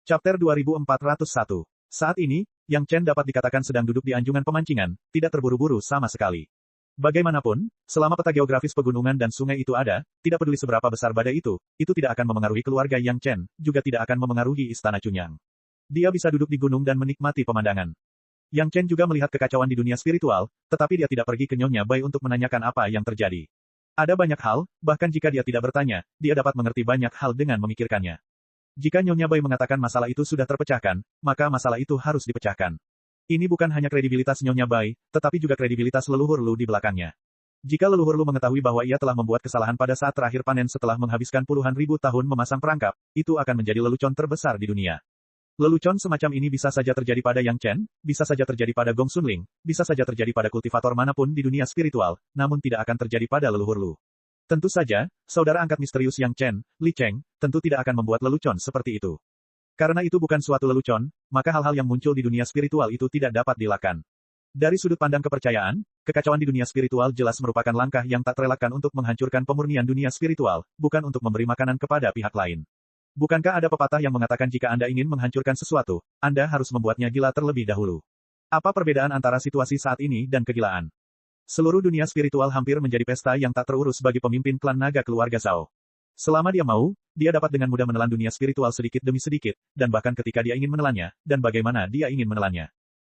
Chapter 2401. Saat ini, Yang Chen dapat dikatakan sedang duduk di anjungan pemancingan, tidak terburu-buru sama sekali. Bagaimanapun, selama peta geografis pegunungan dan sungai itu ada, tidak peduli seberapa besar badai itu tidak akan memengaruhi keluarga Yang Chen, juga tidak akan memengaruhi istana Chunyang. Dia bisa duduk di gunung dan menikmati pemandangan. Yang Chen juga melihat kekacauan di dunia spiritual, tetapi dia tidak pergi ke Nyonya Bai untuk menanyakan apa yang terjadi. Ada banyak hal, bahkan jika dia tidak bertanya, dia dapat mengerti banyak hal dengan memikirkannya. Jika Nyonya Bai mengatakan masalah itu sudah terpecahkan, maka masalah itu harus dipecahkan. Ini bukan hanya kredibilitas Nyonya Bai, tetapi juga kredibilitas leluhur Lu di belakangnya. Jika leluhur Lu mengetahui bahwa ia telah membuat kesalahan pada saat terakhir panen setelah menghabiskan puluhan ribu tahun memasang perangkap, itu akan menjadi lelucon terbesar di dunia. Lelucon semacam ini bisa saja terjadi pada Yang Chen, bisa saja terjadi pada Gong Sunling, bisa saja terjadi pada kultivator manapun di dunia spiritual, namun tidak akan terjadi pada leluhur Lu. Tentu saja, saudara angkat misterius Yang Chen, Li Cheng, tentu tidak akan membuat lelucon seperti itu. Karena itu bukan suatu lelucon, maka hal-hal yang muncul di dunia spiritual itu tidak dapat dilakukan. Dari sudut pandang kepercayaan, kekacauan di dunia spiritual jelas merupakan langkah yang tak terelakkan untuk menghancurkan pemurnian dunia spiritual, bukan untuk memberi makanan kepada pihak lain. Bukankah ada pepatah yang mengatakan jika Anda ingin menghancurkan sesuatu, Anda harus membuatnya gila terlebih dahulu? Apa perbedaan antara situasi saat ini dan kegilaan? Seluruh dunia spiritual hampir menjadi pesta yang tak terurus bagi pemimpin klan naga keluarga Zhao. Selama dia mau, dia dapat dengan mudah menelan dunia spiritual sedikit demi sedikit, dan bahkan ketika dia ingin menelannya, dan bagaimana dia ingin menelannya.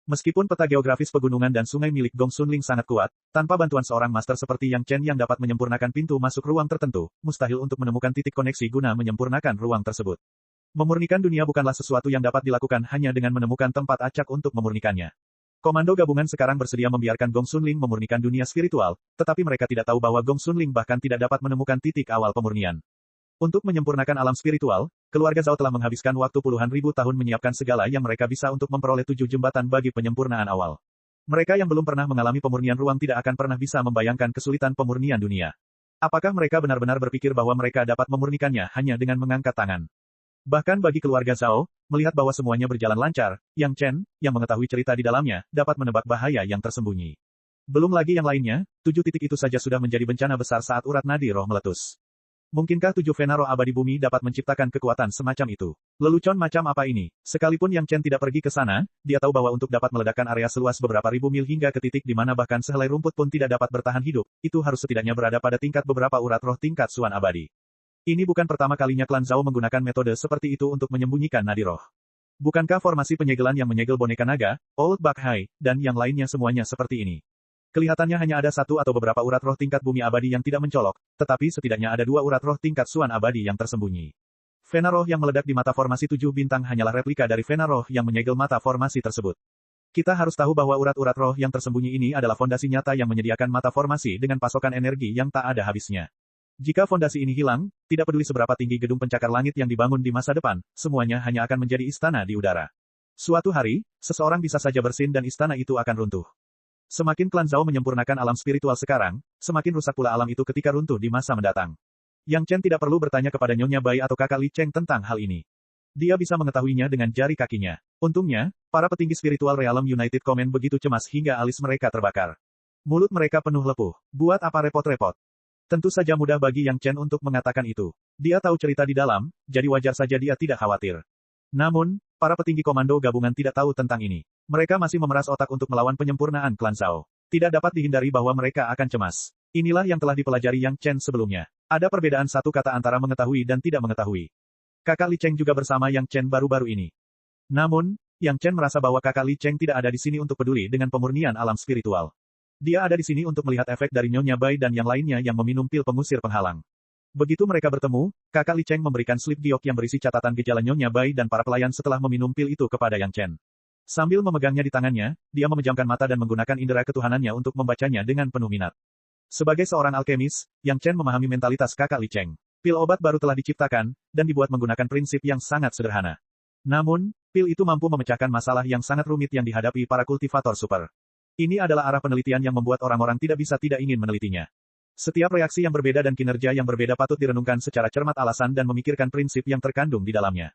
Meskipun peta geografis pegunungan dan sungai milik Gong Sunling sangat kuat, tanpa bantuan seorang master seperti Yang Chen yang dapat menyempurnakan pintu masuk ruang tertentu, mustahil untuk menemukan titik koneksi guna menyempurnakan ruang tersebut. Memurnikan dunia bukanlah sesuatu yang dapat dilakukan hanya dengan menemukan tempat acak untuk memurnikannya. Komando gabungan sekarang bersedia membiarkan Gong Sunling memurnikan dunia spiritual, tetapi mereka tidak tahu bahwa Gong Sunling bahkan tidak dapat menemukan titik awal pemurnian. Untuk menyempurnakan alam spiritual, keluarga Zhao telah menghabiskan waktu puluhan ribu tahun menyiapkan segala yang mereka bisa untuk memperoleh 7 jembatan bagi penyempurnaan awal. Mereka yang belum pernah mengalami pemurnian ruang tidak akan pernah bisa membayangkan kesulitan pemurnian dunia. Apakah mereka benar-benar berpikir bahwa mereka dapat memurnikannya hanya dengan mengangkat tangan? Bahkan bagi keluarga Zhao, melihat bahwa semuanya berjalan lancar, Yang Chen, yang mengetahui cerita di dalamnya, dapat menebak bahaya yang tersembunyi. Belum lagi yang lainnya, 7 titik itu saja sudah menjadi bencana besar saat urat nadi roh meletus. Mungkinkah 7 Vena roh abadi bumi dapat menciptakan kekuatan semacam itu? Lelucon macam apa ini? Sekalipun Yang Chen tidak pergi ke sana, dia tahu bahwa untuk dapat meledakkan area seluas beberapa ribu mil hingga ke titik di mana bahkan sehelai rumput pun tidak dapat bertahan hidup, itu harus setidaknya berada pada tingkat beberapa urat roh tingkat Suan abadi. Ini bukan pertama kalinya klan Zhao menggunakan metode seperti itu untuk menyembunyikan nadi roh. Bukankah formasi penyegelan yang menyegel boneka naga, Old Bak Hai, dan yang lainnya semuanya seperti ini? Kelihatannya hanya ada satu atau beberapa urat roh tingkat bumi abadi yang tidak mencolok, tetapi setidaknya ada 2 urat roh tingkat Suan abadi yang tersembunyi. Vena roh yang meledak di mata formasi 7 bintang hanyalah replika dari Vena roh yang menyegel mata formasi tersebut. Kita harus tahu bahwa urat-urat roh yang tersembunyi ini adalah fondasi nyata yang menyediakan mata formasi dengan pasokan energi yang tak ada habisnya. Jika fondasi ini hilang, tidak peduli seberapa tinggi gedung pencakar langit yang dibangun di masa depan, semuanya hanya akan menjadi istana di udara. Suatu hari, seseorang bisa saja bersin dan istana itu akan runtuh. Semakin klan Zhao menyempurnakan alam spiritual sekarang, semakin rusak pula alam itu ketika runtuh di masa mendatang. Yang Chen tidak perlu bertanya kepada Nyonya Bai atau kakak Li Cheng tentang hal ini. Dia bisa mengetahuinya dengan jari kakinya. Untungnya, para petinggi spiritual Realm United Command begitu cemas hingga alis mereka terbakar. Mulut mereka penuh lepuh. Buat apa repot-repot? Tentu saja mudah bagi Yang Chen untuk mengatakan itu. Dia tahu cerita di dalam, jadi wajar saja dia tidak khawatir. Namun, para petinggi komando gabungan tidak tahu tentang ini. Mereka masih memeras otak untuk melawan penyempurnaan klan Zhao. Tidak dapat dihindari bahwa mereka akan cemas. Inilah yang telah dipelajari Yang Chen sebelumnya. Ada perbedaan satu kata antara mengetahui dan tidak mengetahui. Kakak Li Cheng juga bersama Yang Chen baru-baru ini. Namun, Yang Chen merasa bahwa kakak Li Cheng tidak ada di sini untuk peduli dengan pemurnian alam spiritual. Dia ada di sini untuk melihat efek dari Nyonya Bai dan yang lainnya yang meminum pil pengusir penghalang. Begitu mereka bertemu, kakak Li Cheng memberikan slip giok yang berisi catatan gejala Nyonya Bai dan para pelayan setelah meminum pil itu kepada Yang Chen. Sambil memegangnya di tangannya, dia memejamkan mata dan menggunakan indera ketuhanannya untuk membacanya dengan penuh minat. Sebagai seorang alkemis, Yang Chen memahami mentalitas kakak Li Cheng. Pil obat baru telah diciptakan, dan dibuat menggunakan prinsip yang sangat sederhana. Namun, pil itu mampu memecahkan masalah yang sangat rumit yang dihadapi para kultivator super. Ini adalah arah penelitian yang membuat orang-orang tidak ingin menelitinya. Setiap reaksi yang berbeda dan kinerja yang berbeda patut direnungkan secara cermat alasan dan memikirkan prinsip yang terkandung di dalamnya.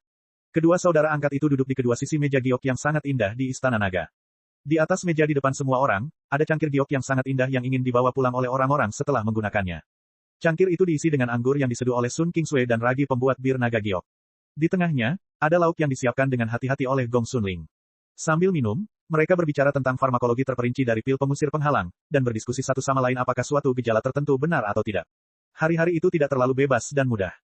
Kedua saudara angkat itu duduk di kedua sisi meja giok yang sangat indah di Istana Naga. Di atas meja di depan semua orang, ada cangkir giok yang sangat indah yang ingin dibawa pulang oleh orang-orang setelah menggunakannya. Cangkir itu diisi dengan anggur yang diseduh oleh Sun Kingsway dan ragi pembuat bir naga giok. Di tengahnya, ada lauk yang disiapkan dengan hati-hati oleh Gong Xunling. Sambil minum, mereka berbicara tentang farmakologi terperinci dari pil pengusir penghalang, dan berdiskusi satu sama lain apakah suatu gejala tertentu benar atau tidak. Hari-hari itu tidak terlalu bebas dan mudah.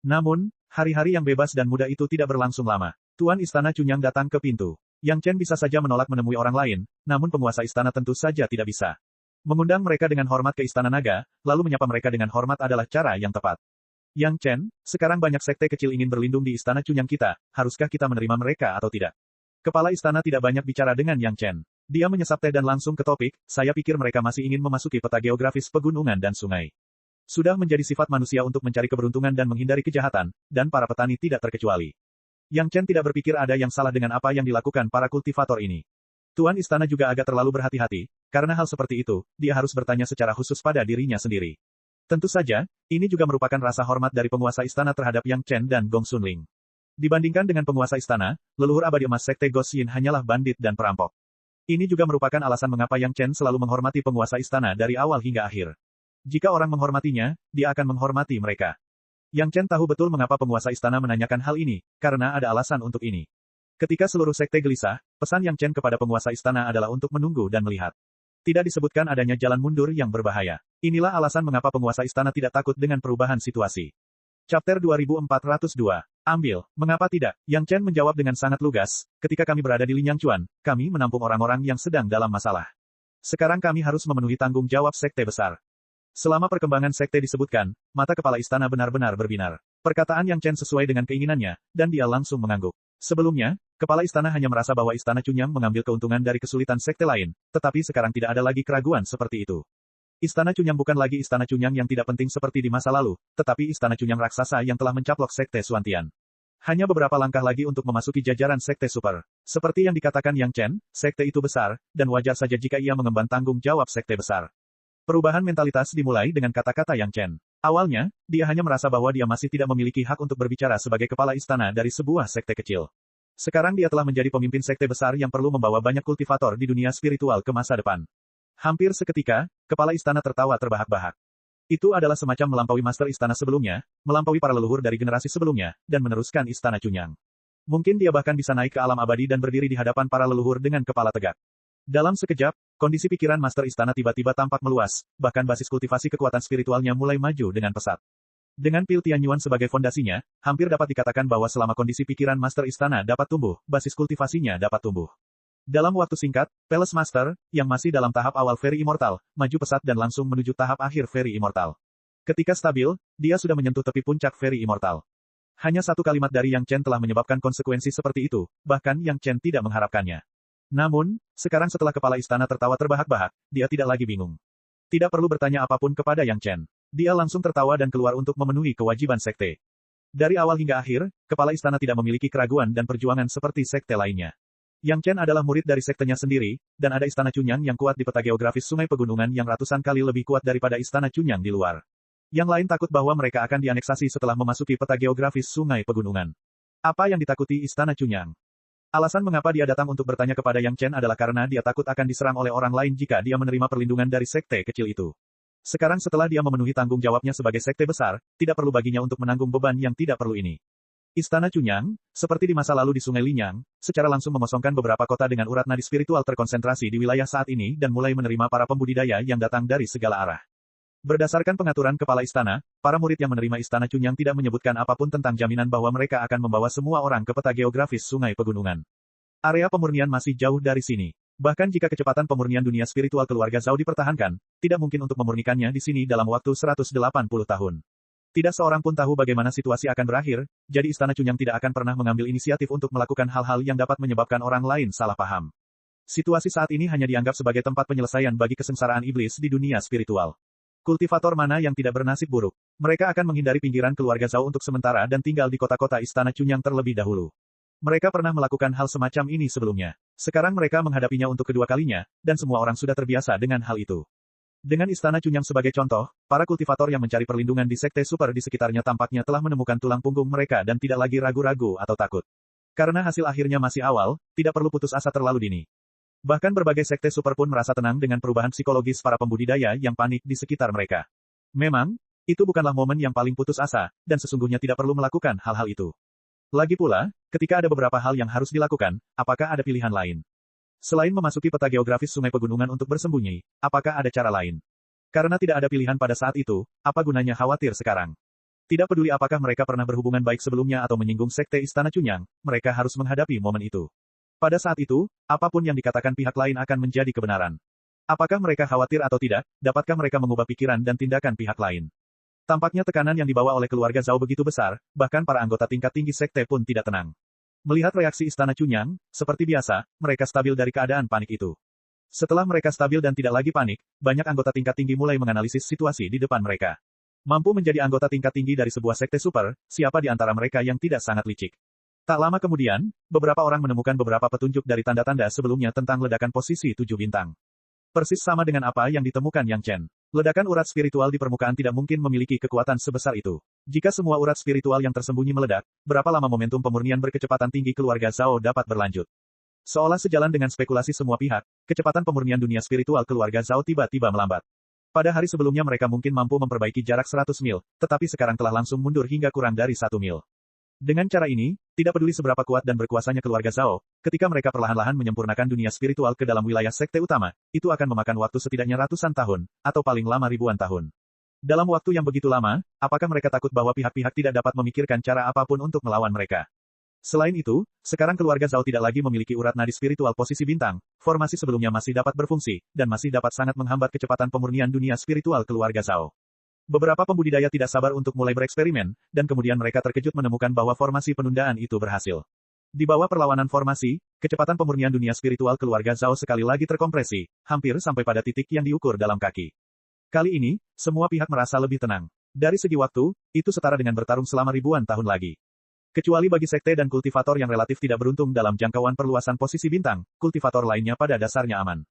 Namun, hari-hari yang bebas dan mudah itu tidak berlangsung lama. Tuan Istana Cunyang datang ke pintu. Yang Chen bisa saja menolak menemui orang lain, namun penguasa istana tentu saja tidak bisa. Mengundang mereka dengan hormat ke Istana Naga, lalu menyapa mereka dengan hormat adalah cara yang tepat. Yang Chen, sekarang banyak sekte kecil ingin berlindung di Istana Cunyang kita, haruskah kita menerima mereka atau tidak? Kepala istana tidak banyak bicara dengan Yang Chen. Dia menyesap teh dan langsung ke topik, saya pikir mereka masih ingin memasuki peta geografis pegunungan dan sungai. Sudah menjadi sifat manusia untuk mencari keberuntungan dan menghindari kejahatan, dan para petani tidak terkecuali. Yang Chen tidak berpikir ada yang salah dengan apa yang dilakukan para kultivator ini. Tuan istana juga agak terlalu berhati-hati, karena hal seperti itu, dia harus bertanya secara khusus pada dirinya sendiri. Tentu saja, ini juga merupakan rasa hormat dari penguasa istana terhadap Yang Chen dan Gong Xunling. Dibandingkan dengan penguasa istana, leluhur abadi emas sekte Gosyin hanyalah bandit dan perampok. Ini juga merupakan alasan mengapa Yang Chen selalu menghormati penguasa istana dari awal hingga akhir. Jika orang menghormatinya, dia akan menghormati mereka. Yang Chen tahu betul mengapa penguasa istana menanyakan hal ini, karena ada alasan untuk ini. Ketika seluruh sekte gelisah, pesan Yang Chen kepada penguasa istana adalah untuk menunggu dan melihat. Tidak disebutkan adanya jalan mundur yang berbahaya. Inilah alasan mengapa penguasa istana tidak takut dengan perubahan situasi. Chapter 2402. Ambil, mengapa tidak? Yang Chen menjawab dengan sangat lugas, ketika kami berada di Linyangchuan, kami menampung orang-orang yang sedang dalam masalah. Sekarang kami harus memenuhi tanggung jawab sekte besar. Selama perkembangan sekte disebutkan, mata kepala istana benar-benar berbinar. Perkataan Yang Chen sesuai dengan keinginannya, dan dia langsung mengangguk. Sebelumnya, kepala istana hanya merasa bahwa Istana Cunyang mengambil keuntungan dari kesulitan sekte lain, tetapi sekarang tidak ada lagi keraguan seperti itu. Istana Cunyang bukan lagi Istana Cunyang yang tidak penting seperti di masa lalu, tetapi Istana Cunyang raksasa yang telah mencaplok sekte Suantian. Hanya beberapa langkah lagi untuk memasuki jajaran sekte super. Seperti yang dikatakan Yang Chen, sekte itu besar, dan wajar saja jika ia mengemban tanggung jawab sekte besar. Perubahan mentalitas dimulai dengan kata-kata Yang Chen. Awalnya, dia hanya merasa bahwa dia masih tidak memiliki hak untuk berbicara sebagai kepala istana dari sebuah sekte kecil. Sekarang dia telah menjadi pemimpin sekte besar yang perlu membawa banyak kultivator di dunia spiritual ke masa depan. Hampir seketika, kepala istana tertawa terbahak-bahak. Itu adalah semacam melampaui master istana sebelumnya, melampaui para leluhur dari generasi sebelumnya, dan meneruskan Istana Cunyang. Mungkin dia bahkan bisa naik ke alam abadi dan berdiri di hadapan para leluhur dengan kepala tegak. Dalam sekejap, kondisi pikiran master istana tiba-tiba tampak meluas, bahkan basis kultivasi kekuatan spiritualnya mulai maju dengan pesat. Dengan pil Tianyuan sebagai fondasinya, hampir dapat dikatakan bahwa selama kondisi pikiran master istana dapat tumbuh, basis kultivasinya dapat tumbuh. Dalam waktu singkat, Palace Master, yang masih dalam tahap awal Very Immortal, maju pesat dan langsung menuju tahap akhir Very Immortal. Ketika stabil, dia sudah menyentuh tepi puncak Very Immortal. Hanya satu kalimat dari Yang Chen telah menyebabkan konsekuensi seperti itu, bahkan Yang Chen tidak mengharapkannya. Namun, sekarang setelah kepala istana tertawa terbahak-bahak, dia tidak lagi bingung. Tidak perlu bertanya apapun kepada Yang Chen. Dia langsung tertawa dan keluar untuk memenuhi kewajiban sekte. Dari awal hingga akhir, kepala istana tidak memiliki keraguan dan perjuangan seperti sekte lainnya. Yang Chen adalah murid dari sektenya sendiri, dan ada Istana Cunyang yang kuat di peta geografis Sungai Pegunungan yang ratusan kali lebih kuat daripada Istana Cunyang di luar. Yang lain takut bahwa mereka akan dianeksasi setelah memasuki peta geografis Sungai Pegunungan. Apa yang ditakuti Istana Cunyang? Alasan mengapa dia datang untuk bertanya kepada Yang Chen adalah karena dia takut akan diserang oleh orang lain jika dia menerima perlindungan dari sekte kecil itu. Sekarang setelah dia memenuhi tanggung jawabnya sebagai sekte besar, tidak perlu baginya untuk menanggung beban yang tidak perlu ini. Istana Cunyang, seperti di masa lalu di Sungai Linyang, secara langsung mengosongkan beberapa kota dengan urat nadi spiritual terkonsentrasi di wilayah saat ini dan mulai menerima para pembudidaya yang datang dari segala arah. Berdasarkan pengaturan kepala istana, para murid yang menerima Istana Cunyang tidak menyebutkan apapun tentang jaminan bahwa mereka akan membawa semua orang ke peta geografis Sungai Pegunungan. Area pemurnian masih jauh dari sini. Bahkan jika kecepatan pemurnian dunia spiritual keluarga Zhao dipertahankan, tidak mungkin untuk memurnikannya di sini dalam waktu 180 tahun. Tidak seorang pun tahu bagaimana situasi akan berakhir, jadi Istana Cunyang tidak akan pernah mengambil inisiatif untuk melakukan hal-hal yang dapat menyebabkan orang lain salah paham. Situasi saat ini hanya dianggap sebagai tempat penyelesaian bagi kesengsaraan iblis di dunia spiritual. Kultivator mana yang tidak bernasib buruk? Mereka akan menghindari pinggiran keluarga Zhao untuk sementara dan tinggal di kota-kota Istana Cunyang terlebih dahulu. Mereka pernah melakukan hal semacam ini sebelumnya. Sekarang mereka menghadapinya untuk kedua kalinya, dan semua orang sudah terbiasa dengan hal itu. Dengan Istana Cunyang sebagai contoh, para kultivator yang mencari perlindungan di sekte super di sekitarnya tampaknya telah menemukan tulang punggung mereka dan tidak lagi ragu-ragu atau takut. Karena hasil akhirnya masih awal, tidak perlu putus asa terlalu dini. Bahkan berbagai sekte super pun merasa tenang dengan perubahan psikologis para pembudidaya yang panik di sekitar mereka. Memang, itu bukanlah momen yang paling putus asa, dan sesungguhnya tidak perlu melakukan hal-hal itu. Lagi pula, ketika ada beberapa hal yang harus dilakukan, apakah ada pilihan lain? Selain memasuki peta geografis sungai pegunungan untuk bersembunyi, apakah ada cara lain? Karena tidak ada pilihan pada saat itu, apa gunanya khawatir sekarang? Tidak peduli apakah mereka pernah berhubungan baik sebelumnya atau menyinggung sekte Istana Cunyang, mereka harus menghadapi momen itu. Pada saat itu, apapun yang dikatakan pihak lain akan menjadi kebenaran. Apakah mereka khawatir atau tidak, dapatkah mereka mengubah pikiran dan tindakan pihak lain? Tampaknya tekanan yang dibawa oleh keluarga Zhao begitu besar, bahkan para anggota tingkat tinggi sekte pun tidak tenang. Melihat reaksi Istana Cunyang, seperti biasa, mereka stabil dari keadaan panik itu. Setelah mereka stabil dan tidak lagi panik, banyak anggota tingkat tinggi mulai menganalisis situasi di depan mereka. Mampu menjadi anggota tingkat tinggi dari sebuah sekte super, siapa di antara mereka yang tidak sangat licik? Tak lama kemudian, beberapa orang menemukan beberapa petunjuk dari tanda-tanda sebelumnya tentang ledakan posisi 7 bintang. Persis sama dengan apa yang ditemukan Yang Chen. Ledakan urat spiritual di permukaan tidak mungkin memiliki kekuatan sebesar itu. Jika semua urat spiritual yang tersembunyi meledak, berapa lama momentum pemurnian berkecepatan tinggi keluarga Zhao dapat berlanjut? Seolah sejalan dengan spekulasi semua pihak, kecepatan pemurnian dunia spiritual keluarga Zhao tiba-tiba melambat. Pada hari sebelumnya mereka mungkin mampu memperbaiki jarak 100 mil, tetapi sekarang telah langsung mundur hingga kurang dari 1 mil. Dengan cara ini, tidak peduli seberapa kuat dan berkuasanya keluarga Zhao, ketika mereka perlahan-lahan menyempurnakan dunia spiritual ke dalam wilayah sekte utama, itu akan memakan waktu setidaknya ratusan tahun, atau paling lama ribuan tahun. Dalam waktu yang begitu lama, apakah mereka takut bahwa pihak-pihak tidak dapat memikirkan cara apapun untuk melawan mereka? Selain itu, sekarang keluarga Zhao tidak lagi memiliki urat nadi spiritual posisi bintang, formasi sebelumnya masih dapat berfungsi, dan masih dapat sangat menghambat kecepatan pemurnian dunia spiritual keluarga Zhao. Beberapa pembudidaya tidak sabar untuk mulai bereksperimen, dan kemudian mereka terkejut menemukan bahwa formasi penundaan itu berhasil. Di bawah perlawanan formasi, kecepatan pemurnian dunia spiritual keluarga Zhao sekali lagi terkompresi, hampir sampai pada titik yang diukur dalam kaki. Kali ini, semua pihak merasa lebih tenang. Dari segi waktu, itu setara dengan bertarung selama ribuan tahun lagi. Kecuali bagi sekte dan kultivator yang relatif tidak beruntung dalam jangkauan perluasan posisi bintang, kultivator lainnya pada dasarnya aman.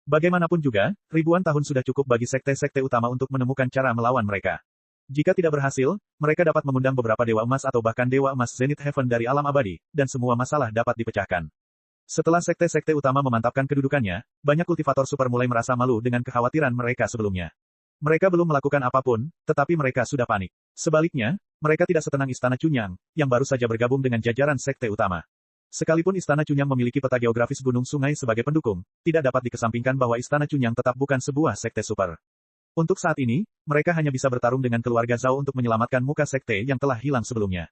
Bagaimanapun juga, ribuan tahun sudah cukup bagi sekte-sekte utama untuk menemukan cara melawan mereka. Jika tidak berhasil, mereka dapat mengundang beberapa dewa emas atau bahkan dewa emas Zenith Heaven dari alam abadi, dan semua masalah dapat dipecahkan. Setelah sekte-sekte utama memantapkan kedudukannya, banyak kultivator super mulai merasa malu dengan kekhawatiran mereka sebelumnya. Mereka belum melakukan apapun, tetapi mereka sudah panik. Sebaliknya, mereka tidak setenang Istana Cunyang, yang baru saja bergabung dengan jajaran sekte utama. Sekalipun Istana Cunyang memiliki peta geografis gunung sungai sebagai pendukung, tidak dapat dikesampingkan bahwa Istana Cunyang tetap bukan sebuah sekte super. Untuk saat ini, mereka hanya bisa bertarung dengan keluarga Zhao untuk menyelamatkan muka sekte yang telah hilang sebelumnya.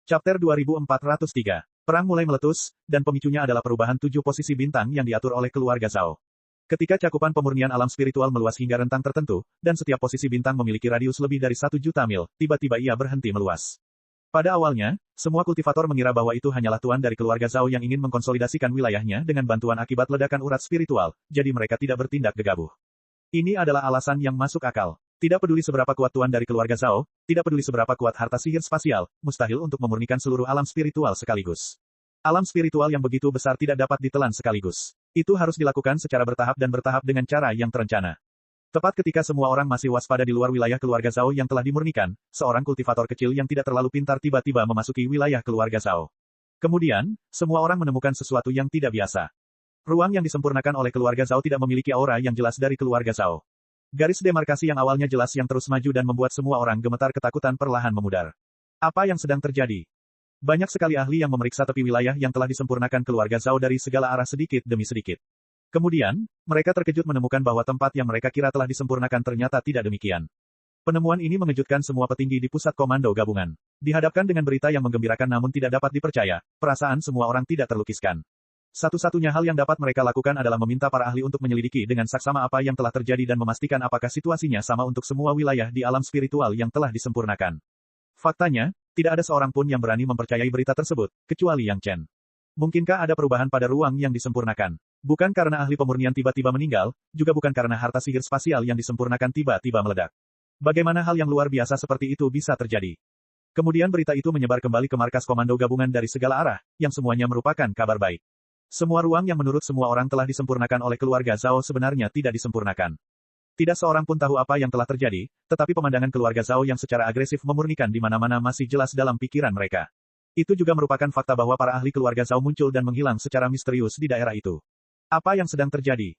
Chapter 2403. Perang mulai meletus, dan pemicunya adalah perubahan 7 posisi bintang yang diatur oleh keluarga Zhao. Ketika cakupan pemurnian alam spiritual meluas hingga rentang tertentu, dan setiap posisi bintang memiliki radius lebih dari 1 juta mil, tiba-tiba ia berhenti meluas. Pada awalnya, semua kultivator mengira bahwa itu hanyalah tuan dari keluarga Zhao yang ingin mengkonsolidasikan wilayahnya dengan bantuan akibat ledakan urat spiritual, jadi mereka tidak bertindak gegabah. Ini adalah alasan yang masuk akal. Tidak peduli seberapa kuat tuan dari keluarga Zhao, tidak peduli seberapa kuat harta sihir spasial, mustahil untuk memurnikan seluruh alam spiritual sekaligus. Alam spiritual yang begitu besar tidak dapat ditelan sekaligus. Itu harus dilakukan secara bertahap dan bertahap dengan cara yang terencana. Tepat ketika semua orang masih waspada di luar wilayah keluarga Zhao yang telah dimurnikan, seorang kultivator kecil yang tidak terlalu pintar tiba-tiba memasuki wilayah keluarga Zhao. Kemudian, semua orang menemukan sesuatu yang tidak biasa. Ruang yang disempurnakan oleh keluarga Zhao tidak memiliki aura yang jelas dari keluarga Zhao. Garis demarkasi yang awalnya jelas yang terus maju dan membuat semua orang gemetar ketakutan perlahan memudar. Apa yang sedang terjadi? Banyak sekali ahli yang memeriksa tepi wilayah yang telah disempurnakan keluarga Zhao dari segala arah sedikit demi sedikit. Kemudian, mereka terkejut menemukan bahwa tempat yang mereka kira telah disempurnakan ternyata tidak demikian. Penemuan ini mengejutkan semua petinggi di pusat komando gabungan. Dihadapkan dengan berita yang menggembirakan namun tidak dapat dipercaya, perasaan semua orang tidak terlukiskan. Satu-satunya hal yang dapat mereka lakukan adalah meminta para ahli untuk menyelidiki dengan saksama apa yang telah terjadi dan memastikan apakah situasinya sama untuk semua wilayah di alam spiritual yang telah disempurnakan. Faktanya, tidak ada seorang pun yang berani mempercayai berita tersebut, kecuali Yang Chen. Mungkinkah ada perubahan pada ruang yang disempurnakan? Bukan karena ahli pemurnian tiba-tiba meninggal, juga bukan karena harta sihir spasial yang disempurnakan tiba-tiba meledak. Bagaimana hal yang luar biasa seperti itu bisa terjadi? Kemudian berita itu menyebar kembali ke markas komando gabungan dari segala arah, yang semuanya merupakan kabar baik. Semua ruang yang menurut semua orang telah disempurnakan oleh keluarga Zhao sebenarnya tidak disempurnakan. Tidak seorang pun tahu apa yang telah terjadi, tetapi pemandangan keluarga Zhao yang secara agresif memurnikan di mana-mana masih jelas dalam pikiran mereka. Itu juga merupakan fakta bahwa para ahli keluarga Zhao muncul dan menghilang secara misterius di daerah itu. Apa yang sedang terjadi?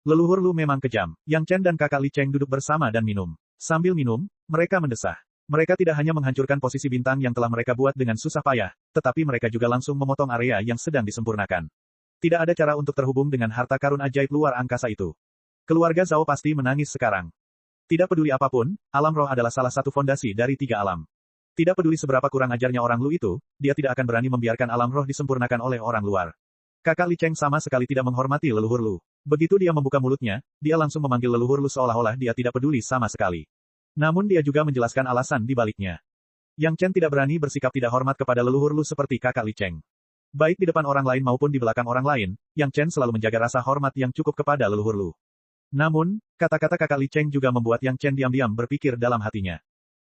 Leluhur Lu memang kejam. Yang Chen dan kakak Li Cheng duduk bersama dan minum. Sambil minum, mereka mendesah. Mereka tidak hanya menghancurkan posisi bintang yang telah mereka buat dengan susah payah, tetapi mereka juga langsung memotong area yang sedang disempurnakan. Tidak ada cara untuk terhubung dengan harta karun ajaib luar angkasa itu. Keluarga Zhao pasti menangis sekarang. Tidak peduli apapun, alam roh adalah salah satu fondasi dari 3 alam. Tidak peduli seberapa kurang ajarnya orang Lu itu, dia tidak akan berani membiarkan alam roh disempurnakan oleh orang luar. Kakak Li Cheng sama sekali tidak menghormati leluhur Lu. Begitu dia membuka mulutnya, dia langsung memanggil leluhur Lu seolah-olah dia tidak peduli sama sekali. Namun dia juga menjelaskan alasan di baliknya. Yang Chen tidak berani bersikap tidak hormat kepada leluhur Lu seperti kakak Li Cheng. Baik di depan orang lain maupun di belakang orang lain, Yang Chen selalu menjaga rasa hormat yang cukup kepada leluhur Lu. Namun, kata-kata kakak Li Cheng juga membuat Yang Chen diam-diam berpikir dalam hatinya.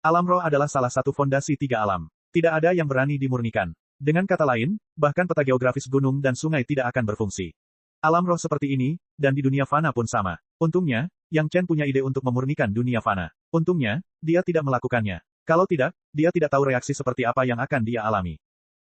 Alam roh adalah salah satu fondasi 3 alam. Tidak ada yang berani dimurnikan. Dengan kata lain, bahkan peta geografis gunung dan sungai tidak akan berfungsi. Alam roh seperti ini, dan di dunia fana pun sama. Untungnya, Yang Chen punya ide untuk memurnikan dunia fana. Untungnya, dia tidak melakukannya. Kalau tidak, dia tidak tahu reaksi seperti apa yang akan dia alami.